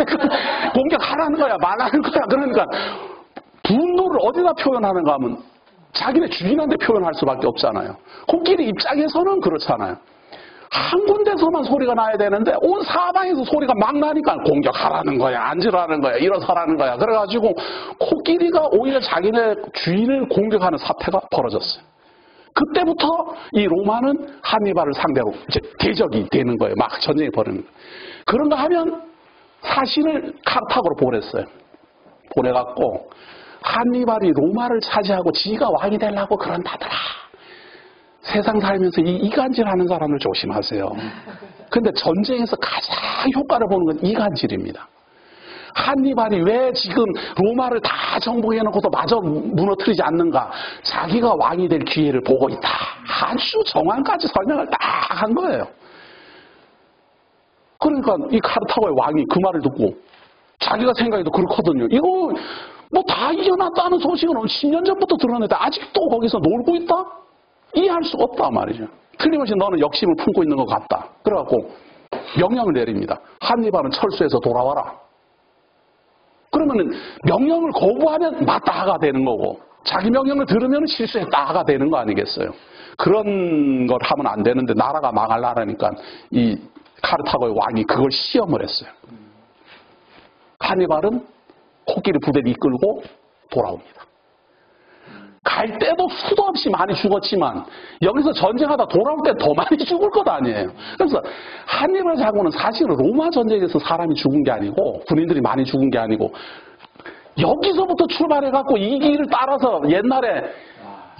공격하라는 거야 말하는 거야. 그러니까 분노를 어디다 표현하는가 하면 자기네 주인한테 표현할 수밖에 없잖아요. 코끼리 입장에서는 그렇잖아요. 한 군데서만 소리가 나야 되는데 온 사방에서 소리가 막 나니까 공격하라는 거야, 앉으라는 거야, 일어서라는 거야. 그래가지고 코끼리가 오히려 자기네 주인을 공격하는 사태가 벌어졌어요. 그때부터 이 로마는 한니발을 상대로 이제 대적이 되는 거예요. 막 전쟁이 벌어지는 거예요. 그런가 하면 사신을 카르타고로 보냈어요. 보내갖고 한니발이 로마를 차지하고 지가 왕이 되려고 그런다더라. 세상 살면서 이 이간질하는 사람을 조심하세요. 근데 전쟁에서 가장 효과를 보는 건 이간질입니다. 한니발이 왜 지금 로마를 다 정복해놓고도 마저 무너뜨리지 않는가? 자기가 왕이 될 기회를 보고 있다. 아주 정황까지 설명을 딱 한 거예요. 그러니까 이 카르타고의 왕이 그 말을 듣고 자기가 생각해도 그렇거든요. 이거 뭐 다 이겨놨다는 소식은 10년 전부터 들었는데 아직도 거기서 놀고 있다? 이해할 수가 없단 말이죠. 틀림없이 너는 욕심을 품고 있는 것 같다. 그래갖고 명령을 내립니다. 한니발은 철수해서 돌아와라. 그러면은 명령을 거부하면 맞다가 되는 거고 자기 명령을 들으면 실수했다가 되는 거 아니겠어요. 그런 걸 하면 안 되는데 나라가 망할라니까 이 카르타고의 왕이 그걸 시험을 했어요. 한니발은 코끼리 부대를 이끌고 돌아옵니다. 갈 때도 수도 없이 많이 죽었지만 여기서 전쟁하다 돌아올 때 더 많이 죽을 것 아니에요. 그래서 한니발 장군은 사실은 로마 전쟁에서 사람이 죽은 게 아니고 군인들이 많이 죽은 게 아니고 여기서부터 출발해갖고 이 길을 따라서 옛날에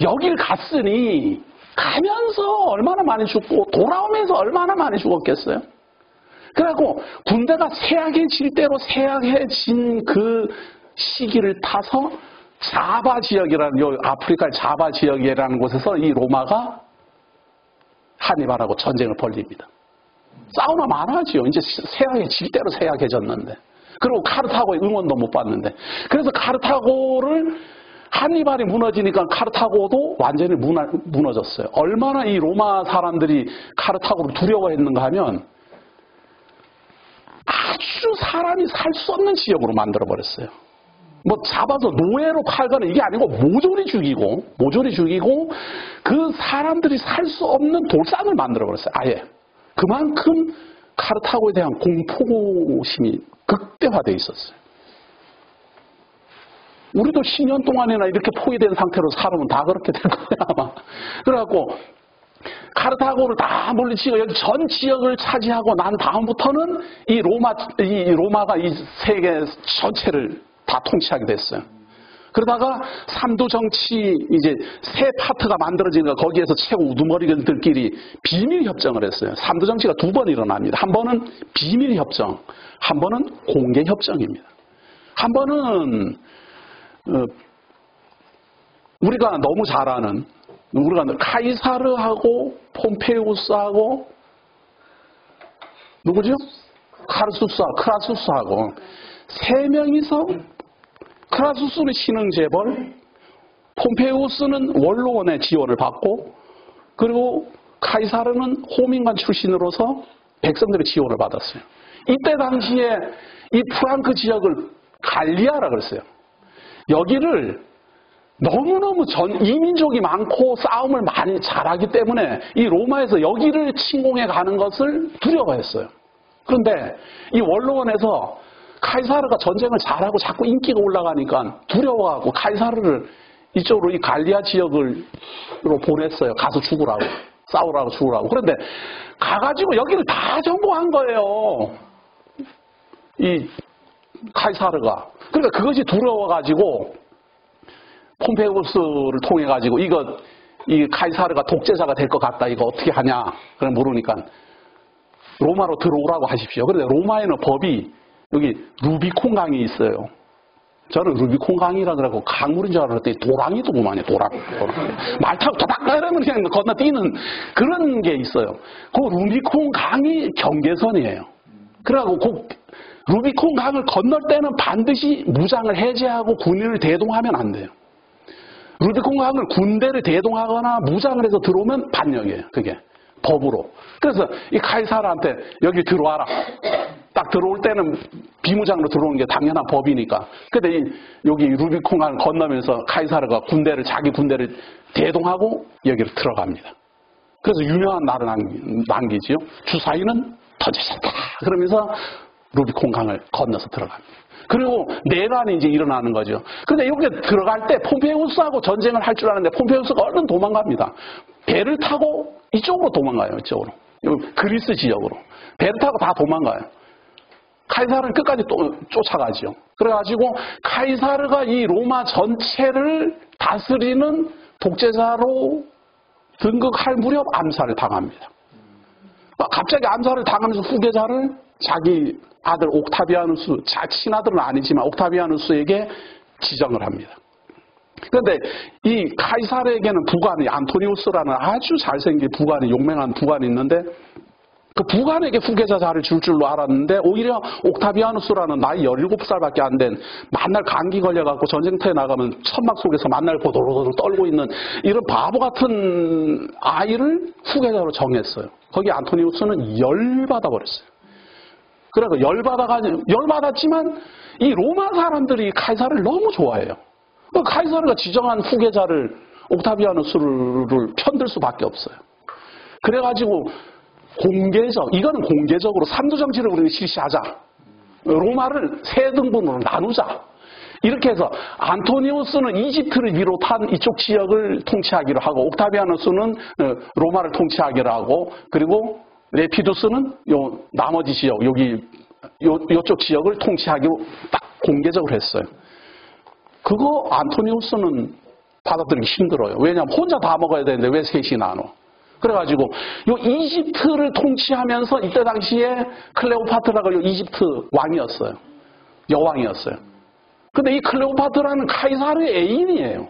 여길 갔으니 가면서 얼마나 많이 죽고 돌아오면서 얼마나 많이 죽었겠어요. 그래갖고 군대가 쇠약해질 대로 쇠약해진 그 시기를 타서 자바 지역이라는, 요 아프리카의 자바 지역이라는 곳에서 이 로마가 한니발하고 전쟁을 벌립니다. 싸우나 많아지요. 이제 쇠약해질 대로 쇠약해졌는데. 그리고 카르타고의 응원도 못 받는데. 그래서 카르타고를 한니발이 무너지니까 카르타고도 완전히 무너졌어요. 얼마나 이 로마 사람들이 카르타고를 두려워했는가 하면 아주 사람이 살 수 없는 지역으로 만들어버렸어요. 뭐 잡아서 노예로 팔거나 이게 아니고 모조리 죽이고 그 사람들이 살 수 없는 돌산을 만들어버렸어요. 아예. 그만큼 카르타고에 대한 공포심이 극대화되어 있었어요. 우리도 10년 동안이나 이렇게 포위된 상태로 살으면 다 그렇게 될 거예요, 아마. 그래갖고 카르타고를 다 물리치고 여기 전 지역을 차지하고 난 다음부터는 이 로마가 이 세계 전체를 다 통치하게 됐어요. 그러다가 삼두 정치 이제 새 파트가 만들어지니까 거기에서 최고 우두머리들끼리 비밀 협정을 했어요. 삼두 정치가 두 번 일어납니다. 한 번은 비밀 협정, 한 번은 공개 협정입니다. 한 번은 우리가 너무 잘 아는 우리가 카이사르하고 폼페이우스하고 누구죠? 크라수스하고 세 명이서 크라수스는 신흥 재벌, 폼페이우스는 원로원의 지원을 받고 그리고 카이사르는 호민관 출신으로서 백성들의 지원을 받았어요. 이때 당시에 이 프랑크 지역을 갈리아라 그랬어요. 여기를 너무너무 이민족이 많고 싸움을 많이 잘하기 때문에 이 로마에서 여기를 침공해 가는 것을 두려워했어요. 그런데 이 원로원에서 카이사르가 전쟁을 잘하고 자꾸 인기가 올라가니까 두려워하고 카이사르를 이쪽으로 이 갈리아 지역으로 보냈어요. 가서 죽으라고. 싸우라고 죽으라고. 그런데 가가지고 여기를 다 정복한 거예요. 이 카이사르가. 그러니까 그것이 두려워가지고 폼페이우스를 통해가지고 이 카이사르가 독재자가 될 것 같다. 이거 어떻게 하냐. 그래 물으니까 로마로 들어오라고 하십시오. 그런데 로마에는 법이 여기 루비콘 강이 있어요. 저는 루비콘 강이라 그러고 강물인 줄 알았더니 도랑이더구만요. 도랑. 말 타고 다닥 이러면 그냥 건너뛰는 그런 게 있어요. 그 루비콘 강이 경계선이에요. 그래갖고 그 루비콘 강을 건널 때는 반드시 무장을 해제하고 군인을 대동하면 안 돼요. 루비콘 강을 군대를 대동하거나 무장을 해서 들어오면 반역이에요. 그게 법으로. 그래서 이 카이사르한테 여기 들어와라. 딱 들어올 때는 비무장으로 들어오는 게 당연한 법이니까. 근데 여기 루비콘 강을 건너면서 카이사르가 자기 군대를 대동하고 여기로 들어갑니다. 그래서 유명한 말을 남기지요. 주사위는 터지셨다. 그러면서 루비콘 강을 건너서 들어갑니다. 그리고 내란이 이제 일어나는 거죠. 근데 여기 들어갈 때 폼페이우스하고 전쟁을 할 줄 아는데 폼페이우스가 얼른 도망갑니다. 배를 타고 이쪽으로 도망가요. 이쪽으로. 그리스 지역으로. 배를 타고 다 도망가요. 카이사르는 끝까지 또 쫓아가죠. 그래가지고 카이사르가 이 로마 전체를 다스리는 독재자로 등극할 무렵 암살을 당합니다. 갑자기 암살을 당하면서 후계자를 자기 아들 옥타비아누스, 친아들은 아니지만 옥타비아누스에게 지정을 합니다. 그런데 이 카이사르에게는 부관이 안토니우스라는 아주 잘생긴 부관이 용맹한 부관이 있는데 그 부관에게 후계자 자를 줄 줄로 알았는데 오히려 옥타비아누스라는 나이 17살밖에 안 된 만날 감기 걸려갖고 전쟁터에 나가면 천막 속에서 만날 보도로도로 떨고 있는 이런 바보 같은 아이를 후계자로 정했어요. 거기 안토니우스는 열받아 버렸어요. 그래서 열받았지만 이 로마 사람들이 카이사르를 너무 좋아해요. 카이사르가 지정한 후계자를 옥타비아누스를 편들 수밖에 없어요. 그래가지고 이거는 공개적으로 삼두정치를 우리는 실시하자. 로마를 세 등분으로 나누자. 이렇게 해서 안토니우스는 이집트를 비롯한 이쪽 지역을 통치하기로 하고 옥타비아누스는 로마를 통치하기로 하고 그리고 레피두스는 나머지 지역 요쪽 지역을 통치하기로 딱 공개적으로 했어요. 그거 안토니우스는 받아들이기 힘들어요. 왜냐하면 혼자 다 먹어야 되는데 왜 셋이 나눠? 그래가지고 요 이집트를 통치하면서 이때 당시에 클레오파트라가 요 이집트 왕이었어요. 여왕이었어요. 근데 이 클레오파트라는 카이사르의 애인이에요.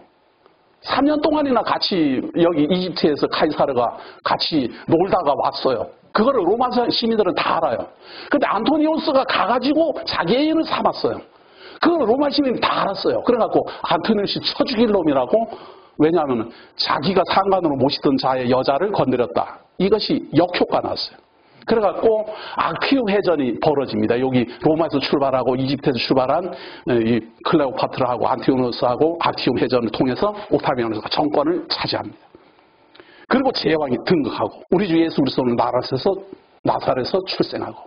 3년 동안이나 같이 여기 이집트에서 카이사르가 같이 놀다가 왔어요. 그거를 로마 시민들은 다 알아요. 근데 안토니우스가 가가지고 자기 애인을 삼았어요. 그걸 로마 시민이 다 알았어요. 그래갖고 안토니우스 쳐 죽일 놈이라고. 왜냐하면 자기가 상관으로 모시던 자의 여자를 건드렸다. 이것이 역효과 났어요. 그래갖고 악티움 해전이 벌어집니다. 여기 로마에서 출발하고 이집트에서 출발한 이 클레오파트라하고 안티오누스하고 악티움 해전을 통해서 옥타비아누스가 정권을 차지합니다. 그리고 제왕이 등극하고 우리 주 예수 그리스도는 나사렛에서 출생하고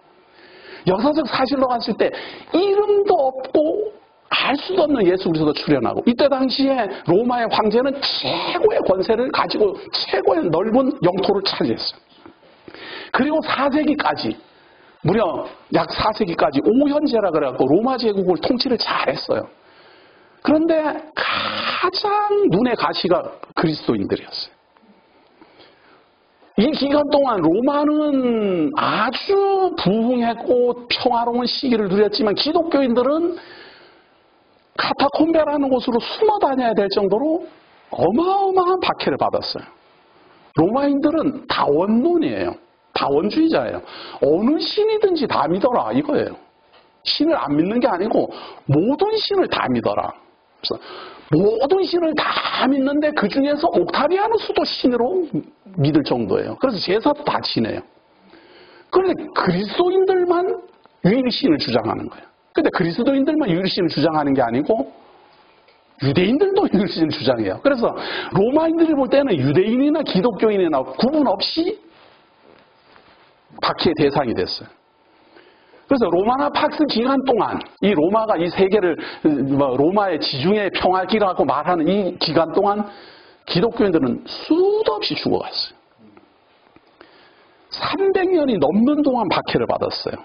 역사적 사실로 봤을 때 이름도 없고 알 수도 없는 예수 그리스도가 출현하고 이때 당시에 로마의 황제는 최고의 권세를 가지고 최고의 넓은 영토를 차지했어요. 그리고 4세기까지 무려 약 4세기까지 오현제라 그래갖고 로마 제국을 통치를 잘했어요. 그런데 가장 눈에 가시가 그리스도인들이었어요. 이 기간 동안 로마는 아주 부흥했고 평화로운 시기를 누렸지만 기독교인들은 카타콤베라는 곳으로 숨어 다녀야 될 정도로 어마어마한 박해를 받았어요. 로마인들은 다원론이에요. 다원주의자예요. 어느 신이든지 다 믿어라 이거예요. 신을 안 믿는 게 아니고 모든 신을 다 믿어라. 그래서 모든 신을 다 믿는데 그 중에서 옥타비아누스도 신으로 믿을 정도예요. 그래서 제사도 다 지내요. 그런데 그리스도인들만 유일신을 주장하는 거예요. 근데 그리스도인들만 유일신을 주장하는 게 아니고 유대인들도 유일신을 주장해요. 그래서 로마인들이 볼 때는 유대인이나 기독교인이나 구분 없이 박해의 대상이 됐어요. 그래서 로마나 팍스 기간 동안 이 로마가 이 세계를 로마의 지중해 평화기라고 말하는 이 기간 동안 기독교인들은 수도 없이 죽어갔어요. 300년이 넘는 동안 박해를 받았어요.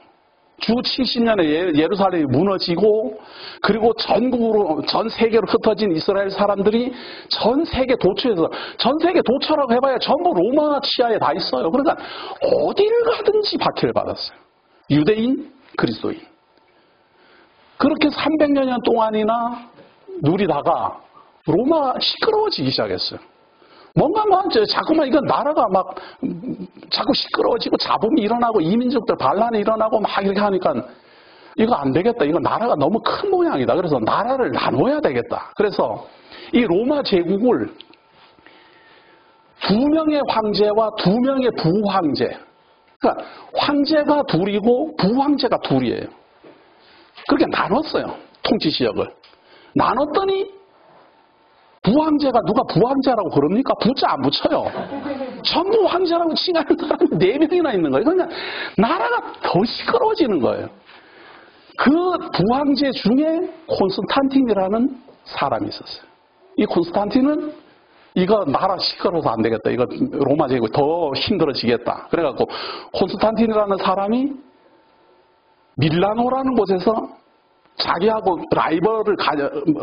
주 70년에 예루살렘이 무너지고 그리고 전국으로 전 세계로 흩어진 이스라엘 사람들이 전 세계 도처에서 전 세계 도처라고 해봐야 전부 로마 치하에 다 있어요. 그러니까 어디를 가든지 박해를 받았어요. 유대인, 그리스도인. 그렇게 300여 동안이나 누리다가 로마가 시끄러워지기 시작했어요. 뭔가 자꾸만 이건 나라가 막 자꾸 시끄러워지고 잡음이 일어나고 이민족들 반란이 일어나고 막 이렇게 하니까 이거 안 되겠다. 이거 나라가 너무 큰 모양이다. 그래서 나라를 나눠야 되겠다. 그래서 이 로마 제국을 2명의 황제와 2명의 부황제. 그러니까 황제가 둘이고 부황제가 둘이에요. 그렇게 나눴어요. 통치 지역을. 나눴더니 부황제가 누가 부황제라고 그럽니까? 부자 안 붙여요. 전부 황제라고 칭하는 사람이 4명이나 있는 거예요. 그러니까 나라가 더 시끄러워지는 거예요. 그 부황제 중에 콘스탄틴이라는 사람이 있었어요. 이 콘스탄틴은 이거 나라 시끄러워서 안 되겠다. 이거 로마 제국이 더 힘들어지겠다. 그래갖고 콘스탄틴이라는 사람이 밀라노라는 곳에서 자기하고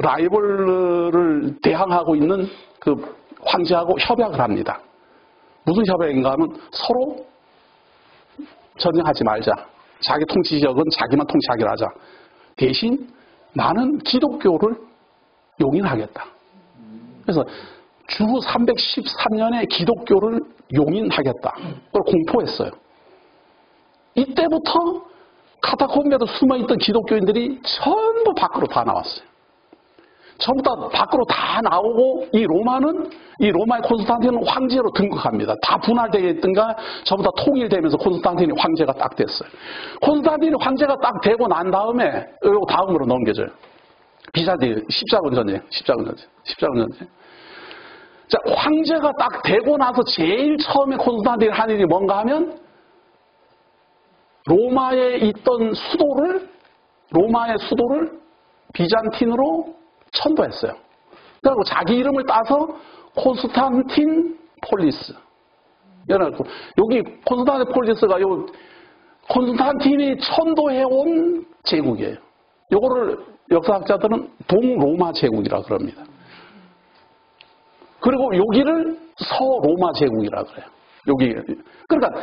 라이벌을 대항하고 있는 그 황제하고 협약을 합니다. 무슨 협약인가 하면 서로 전쟁하지 말자. 자기 통치 지역은 자기만 통치하기로 하자. 대신 나는 기독교를 용인하겠다. 그래서 주 313년에 기독교를 용인하겠다. 그걸 공포했어요. 이때부터 카타콤베도 숨어있던 기독교인들이 전부 밖으로 다 나왔어요. 전부 다 밖으로 다 나오고 이 로마의 콘스탄틴은 황제로 등극합니다. 다 분할되어 있던가 전부 다 통일되면서 콘스탄틴이 황제가 딱 됐어요. 콘스탄틴이 황제가 딱 되고 난 다음에 요 다음으로 넘겨져요. 비잔틴 십자군 전쟁. 자, 황제가 딱 되고 나서 제일 처음에 콘스탄틴이 한 일이 뭔가 하면 로마의 수도를 비잔틴으로 천도했어요. 그리고 자기 이름을 따서 콘스탄틴 폴리스. 여기 콘스탄틴 폴리스가 콘스탄틴이 천도해온 제국이에요. 요거를 역사학자들은 동로마 제국이라 그럽니다. 그리고 여기를 서로마 제국이라 그래요. 그러니까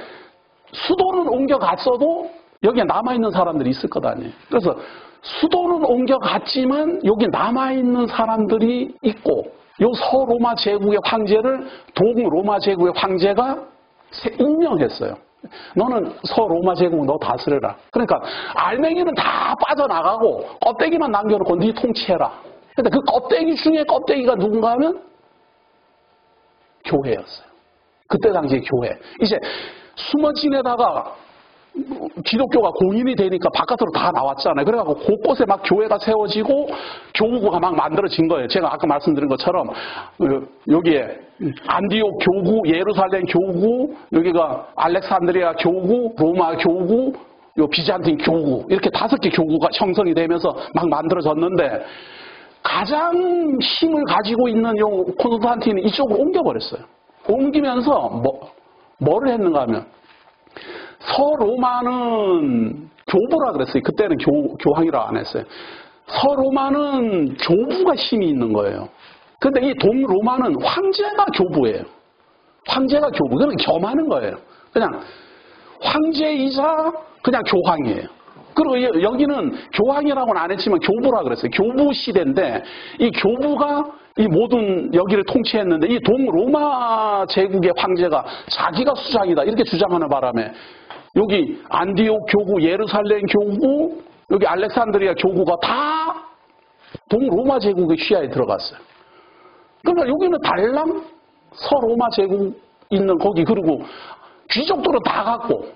수도는 옮겨갔어도 여기에 남아있는 사람들이 있을 것 아니에요. 그래서 수도는 옮겨갔지만 여기 남아있는 사람들이 있고 요 서로마 제국의 황제를 동로마 제국의 황제가 임명했어요. 너는 서로마 제국은 너 다스려라. 그러니까 알맹이는 다 빠져나가고 껍데기만 남겨놓고 네 통치해라. 근데 그 껍데기 중에 껍데기가 누군가 하면 교회였어요. 그때 당시에 교회. 이제 숨어 지내다가 기독교가 공인이 되니까 바깥으로 다 나왔잖아요. 그래갖고 곳곳에 막 교회가 세워지고 교구가 막 만들어진 거예요. 제가 아까 말씀드린 것처럼 여기에 안디옥 교구, 예루살렘 교구, 여기가 알렉산드리아 교구, 로마 교구, 요 비잔틴 교구 이렇게 5개 교구가 형성이 되면서 막 만들어졌는데 가장 힘을 가지고 있는 요 콘스탄틴이 이쪽으로 옮겨버렸어요. 옮기면서 뭐를 했는가 하면 서로마는 교부라 그랬어요. 그때는 교황이라 안 했어요. 서로마는 교부가 힘이 있는 거예요. 근데 이 동로마는 황제가 교부예요. 황제가 교부. 그러면 겸하는 거예요. 그냥 황제이자 그냥 교황이에요. 그리고 여기는 교황이라고는 안 했지만 교부라 그랬어요. 교부 시대인데 이 교부가 이 모든 여기를 통치했는데 이 동로마 제국의 황제가 자기가 수장이다 이렇게 주장하는 바람에 여기 안디옥 교구, 예루살렘 교구, 여기 알렉산드리아 교구가 다 동로마 제국의 시야에 들어갔어요. 그러니까 여기는 달랑 서로마 제국 있는 거기, 그리고 귀족들은 다 갔고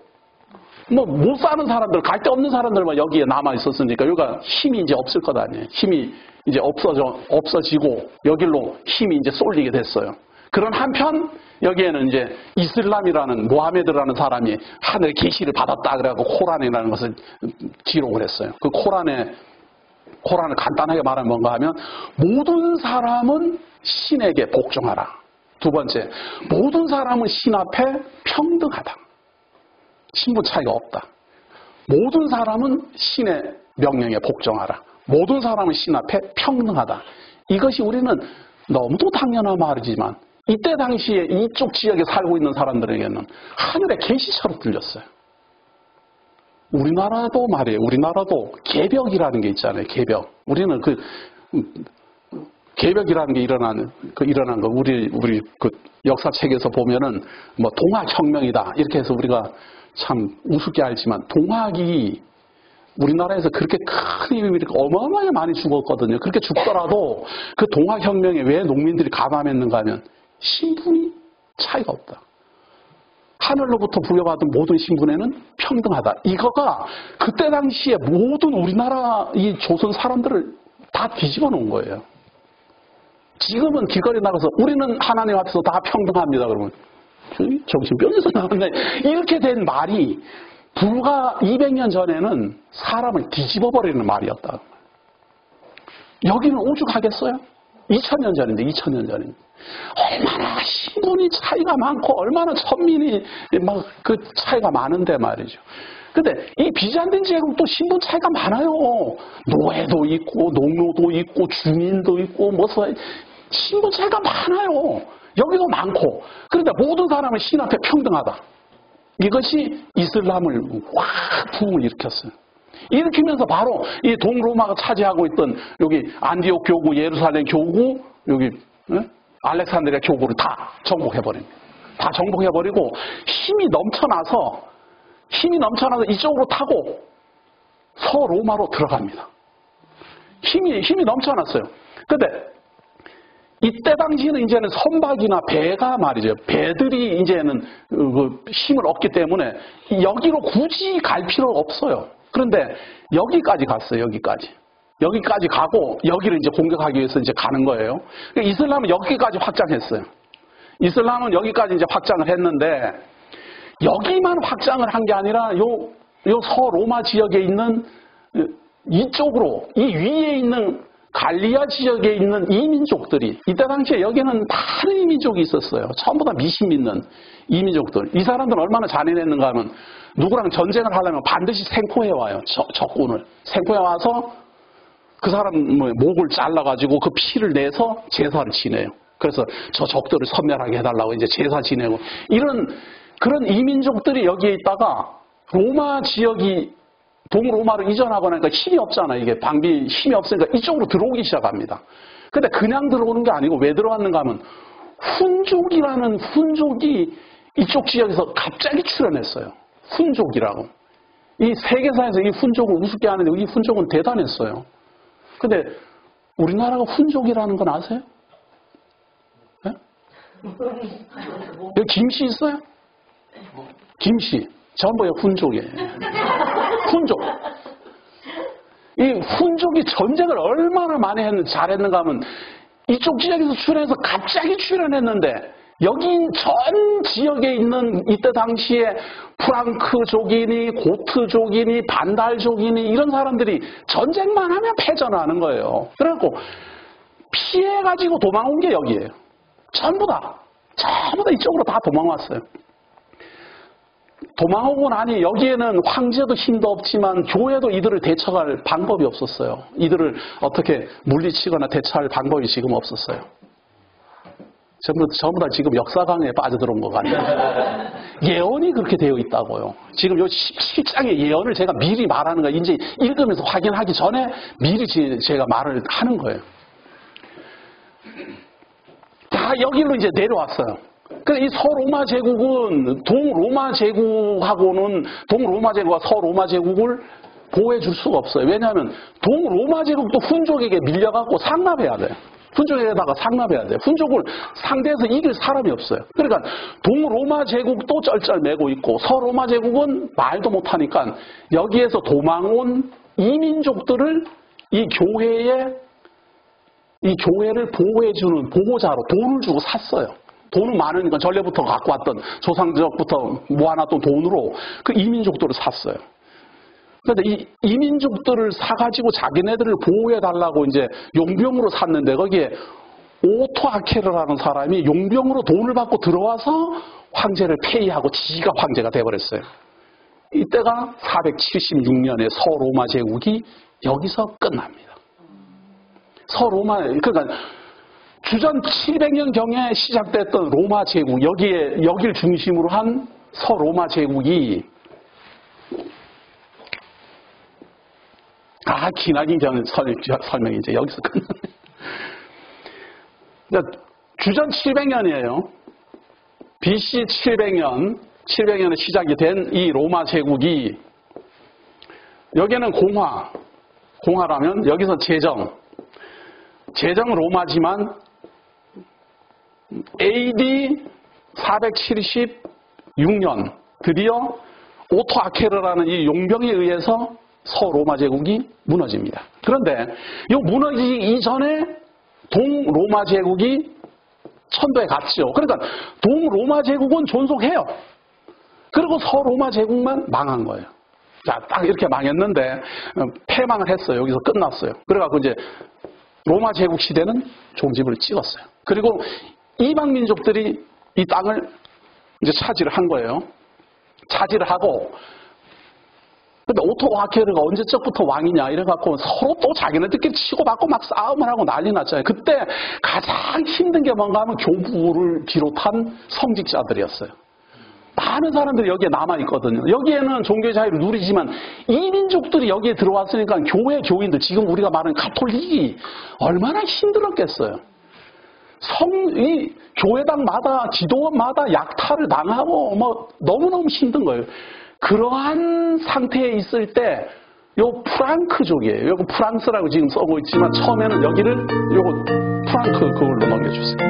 뭐 못 사는 사람들, 갈 데 없는 사람들만 여기에 남아 있었으니까 여기가 힘이 이제 없을 것 아니에요. 힘이 이제 없어지고 여기로 힘이 이제 쏠리게 됐어요. 그런 한편 여기에는 이제 이슬람이라는 모하메드라는 사람이 하늘의 계시를 받았다 그래갖고 코란이라는 것을 기록을 했어요. 그 코란을 간단하게 말하면 뭔가 하면 모든 사람은 신에게 복종하라. 두 번째, 모든 사람은 신 앞에 평등하다. 신분 차이가 없다. 모든 사람은 신의 명령에 복종하라. 모든 사람은 신 앞에 평등하다. 이것이 우리는 너무도 당연한 말이지만 이때 당시에 이쪽 지역에 살고 있는 사람들에게는 하늘의 계시처럼 들렸어요. 우리나라도 말이에요. 우리나라도 개벽이라는 게 있잖아요. 개벽. 우리는 그 개벽이라는 게 일어난 거 우리 그 역사책에서 보면은 뭐 동학혁명이다 이렇게 해서 우리가 참 우습게 알지만 동학이 우리나라에서 그렇게 큰 의미 이렇게 어마어마하게 많이 죽었거든요. 그렇게 죽더라도 그 동학혁명에 왜 농민들이 가담했는가 하면 신분이 차이가 없다. 하늘로부터 부여받은 모든 신분에는 평등하다. 이거가 그때 당시에 모든 우리나라 이 조선 사람들을 다 뒤집어 놓은 거예요. 지금은 길거리 나가서 우리는 하나님 앞에서 다 평등합니다. 그러면 정신병에서 나왔네. 이렇게 된 말이 불과 200년 전에는 사람을 뒤집어 버리는 말이었다. 여기는 오죽하겠어요? 2000년 전인데 2000년 전인데 얼마나 신분이 차이가 많고 얼마나 천민이 막 그 차이가 많은데 말이죠. 근데 이 비잔틴 제국도 신분 차이가 많아요. 노예도 있고 농노도 있고 주민도 있고 무슨 신분 차이가 많아요. 여기도 많고. 그런데 모든 사람은 신 앞에 평등하다. 이것이 이슬람을 확 부흥을 일으켰어요. 일으키면서 바로 이 동로마가 차지하고 있던 여기 안디옥 교구, 예루살렘 교구, 여기 알렉산드리아 교구를 다 정복해버립니다. 다 정복해버리고 힘이 넘쳐나서 이쪽으로 타고 서로마로 들어갑니다. 힘이 넘쳐났어요. 근데 이때 당시에는 이제는 선박이나 배가 말이죠. 배들이 이제는 그 힘을 얻기 때문에 여기로 굳이 갈 필요가 없어요. 그런데 여기까지 갔어요. 여기까지 가고 여기를 이제 공격하기 위해서 이제 가는 거예요. 이슬람은 여기까지 확장했어요. 이슬람은 여기까지 이제 확장을 했는데 여기만 확장을 한 게 아니라 요 서로마 지역에 있는 이쪽으로 이 위에 있는 갈리아 지역에 있는 이민족들이 이때 당시에 여기는 다른 이민족이 있었어요. 전부 다 미신 믿는 이민족들. 이 사람들은 얼마나 잔인했는가 하면 누구랑 전쟁을 하려면 반드시 생포해 와요. 적군을. 생포해 와서 그 사람 목을 잘라가지고 그 피를 내서 제사를 지내요. 그래서 저 적들을 섬멸하게 해달라고 이제 제사 지내고 그런 이민족들이 여기에 있다가 로마 지역이 동로마로 이전하고 나니까 힘이 없잖아요. 이게 방비 힘이 없으니까 이쪽으로 들어오기 시작합니다. 근데 그냥 들어오는 게 아니고 왜 들어왔는가 하면 훈족이라는 훈족이 이쪽 지역에서 갑자기 출현했어요. 훈족이라고. 이 세계사에서 이 훈족을 우습게 하는데 이 훈족은 대단했어요. 근데 우리나라가 훈족이라는 건 아세요? 네? 여기 김씨 있어요? 김씨. 전부의 훈족이에요. 훈족. 이 훈족이 전쟁을 얼마나 많이 잘했는가 하면 이쪽 지역에서 출현해서 갑자기 출현했는데 여기 전 지역에 있는 이때 당시에 프랑크족이니 고트족이니 반달족이니 이런 사람들이 전쟁만 하면 패전하는 거예요. 그래갖고 피해가지고 도망온 게 여기예요. 전부 다 이쪽으로 다 도망왔어요. 도망오고 나니 여기에는 황제도 힘도 없지만 교회도 이들을 대처할 방법이 없었어요. 이들을 어떻게 물리치거나 대처할 방법이 지금 없었어요. 전부 다 지금 역사강에 빠져들어온 것 같아요. 예언이 그렇게 되어 있다고요. 지금 요 10장의 예언을 제가 미리 말하는 거 이제 읽으면서 확인하기 전에 미리 제가 말을 하는 거예요. 다 여기로 이제 내려왔어요. 그래서 이 서로마 제국은 동로마 제국과 서로마 제국을 보호해 줄 수가 없어요. 왜냐하면 동로마 제국도 훈족에게 밀려갖고 상납해야 돼요. 훈족에다가 상납해야 돼요. 훈족을 상대해서 이길 사람이 없어요. 그러니까 동로마 제국도 쩔쩔매고 있고 서로마 제국은 말도 못하니까 여기에서 도망온 이민족들을 이 교회를 보호해주는 보호자로 돈을 주고 샀어요. 돈은 많으니까 전례부터 갖고 왔던 조상적부터 모아놨던 돈으로 그 이민족들을 샀어요. 그런데 이 민족들을 사가지고 자기네들을 보호해달라고 이제 용병으로 샀는데 거기에 오토 아케르라는 사람이 용병으로 돈을 받고 들어와서 황제를 폐위하고 지가 황제가 돼버렸어요. 이때가 476년에 서로마 제국이 여기서 끝납니다. 그러니까 주전 700년경에 시작됐던 로마 제국, 여기를 중심으로 한 서로마 제국이 기나긴 설명이 이제 여기서 끝나네. 그러니까 주전 700년이에요. BC 700년에 시작이 된 이 로마 제국이 여기는 공화라면 여기서 제정 로마지만 AD 476년 드디어 오토 아케르라는 이 용병에 의해서 서로마 제국이 무너집니다. 그런데 이 무너지기 이전에 동로마 제국이 천도에 갔죠. 그러니까 동로마 제국은 존속해요. 그리고 서로마 제국만 망한 거예요. 자, 딱 이렇게 망했는데 패망을 했어요. 여기서 끝났어요. 그래갖고 이제 로마 제국 시대는 종집을 찍었어요. 그리고 이방 민족들이 이 땅을 이제 차지를 한 거예요. 차지를 하고, 근데 오토 아케르가 언제적부터 왕이냐 이래갖고 서로 또 자기네들끼리 치고받고 막 싸움을 하고 난리 났잖아요. 그때 가장 힘든 게 뭔가 하면 교부를 비롯한 성직자들이었어요. 많은 사람들이 여기에 남아있거든요. 여기에는 종교의 자유를 누리지만 이민족들이 여기에 들어왔으니까 교회 교인들, 지금 우리가 말하는 가톨릭이 얼마나 힘들었겠어요. 이 교회당마다 지도원마다 약탈을 당하고 너무너무 힘든 거예요. 그러한 상태에 있을 때 요 프랑크족이에요. 요거 프랑스라고 지금 써고 있지만 처음에는 여기를 요거 프랑크 그걸로 넘겨주세요.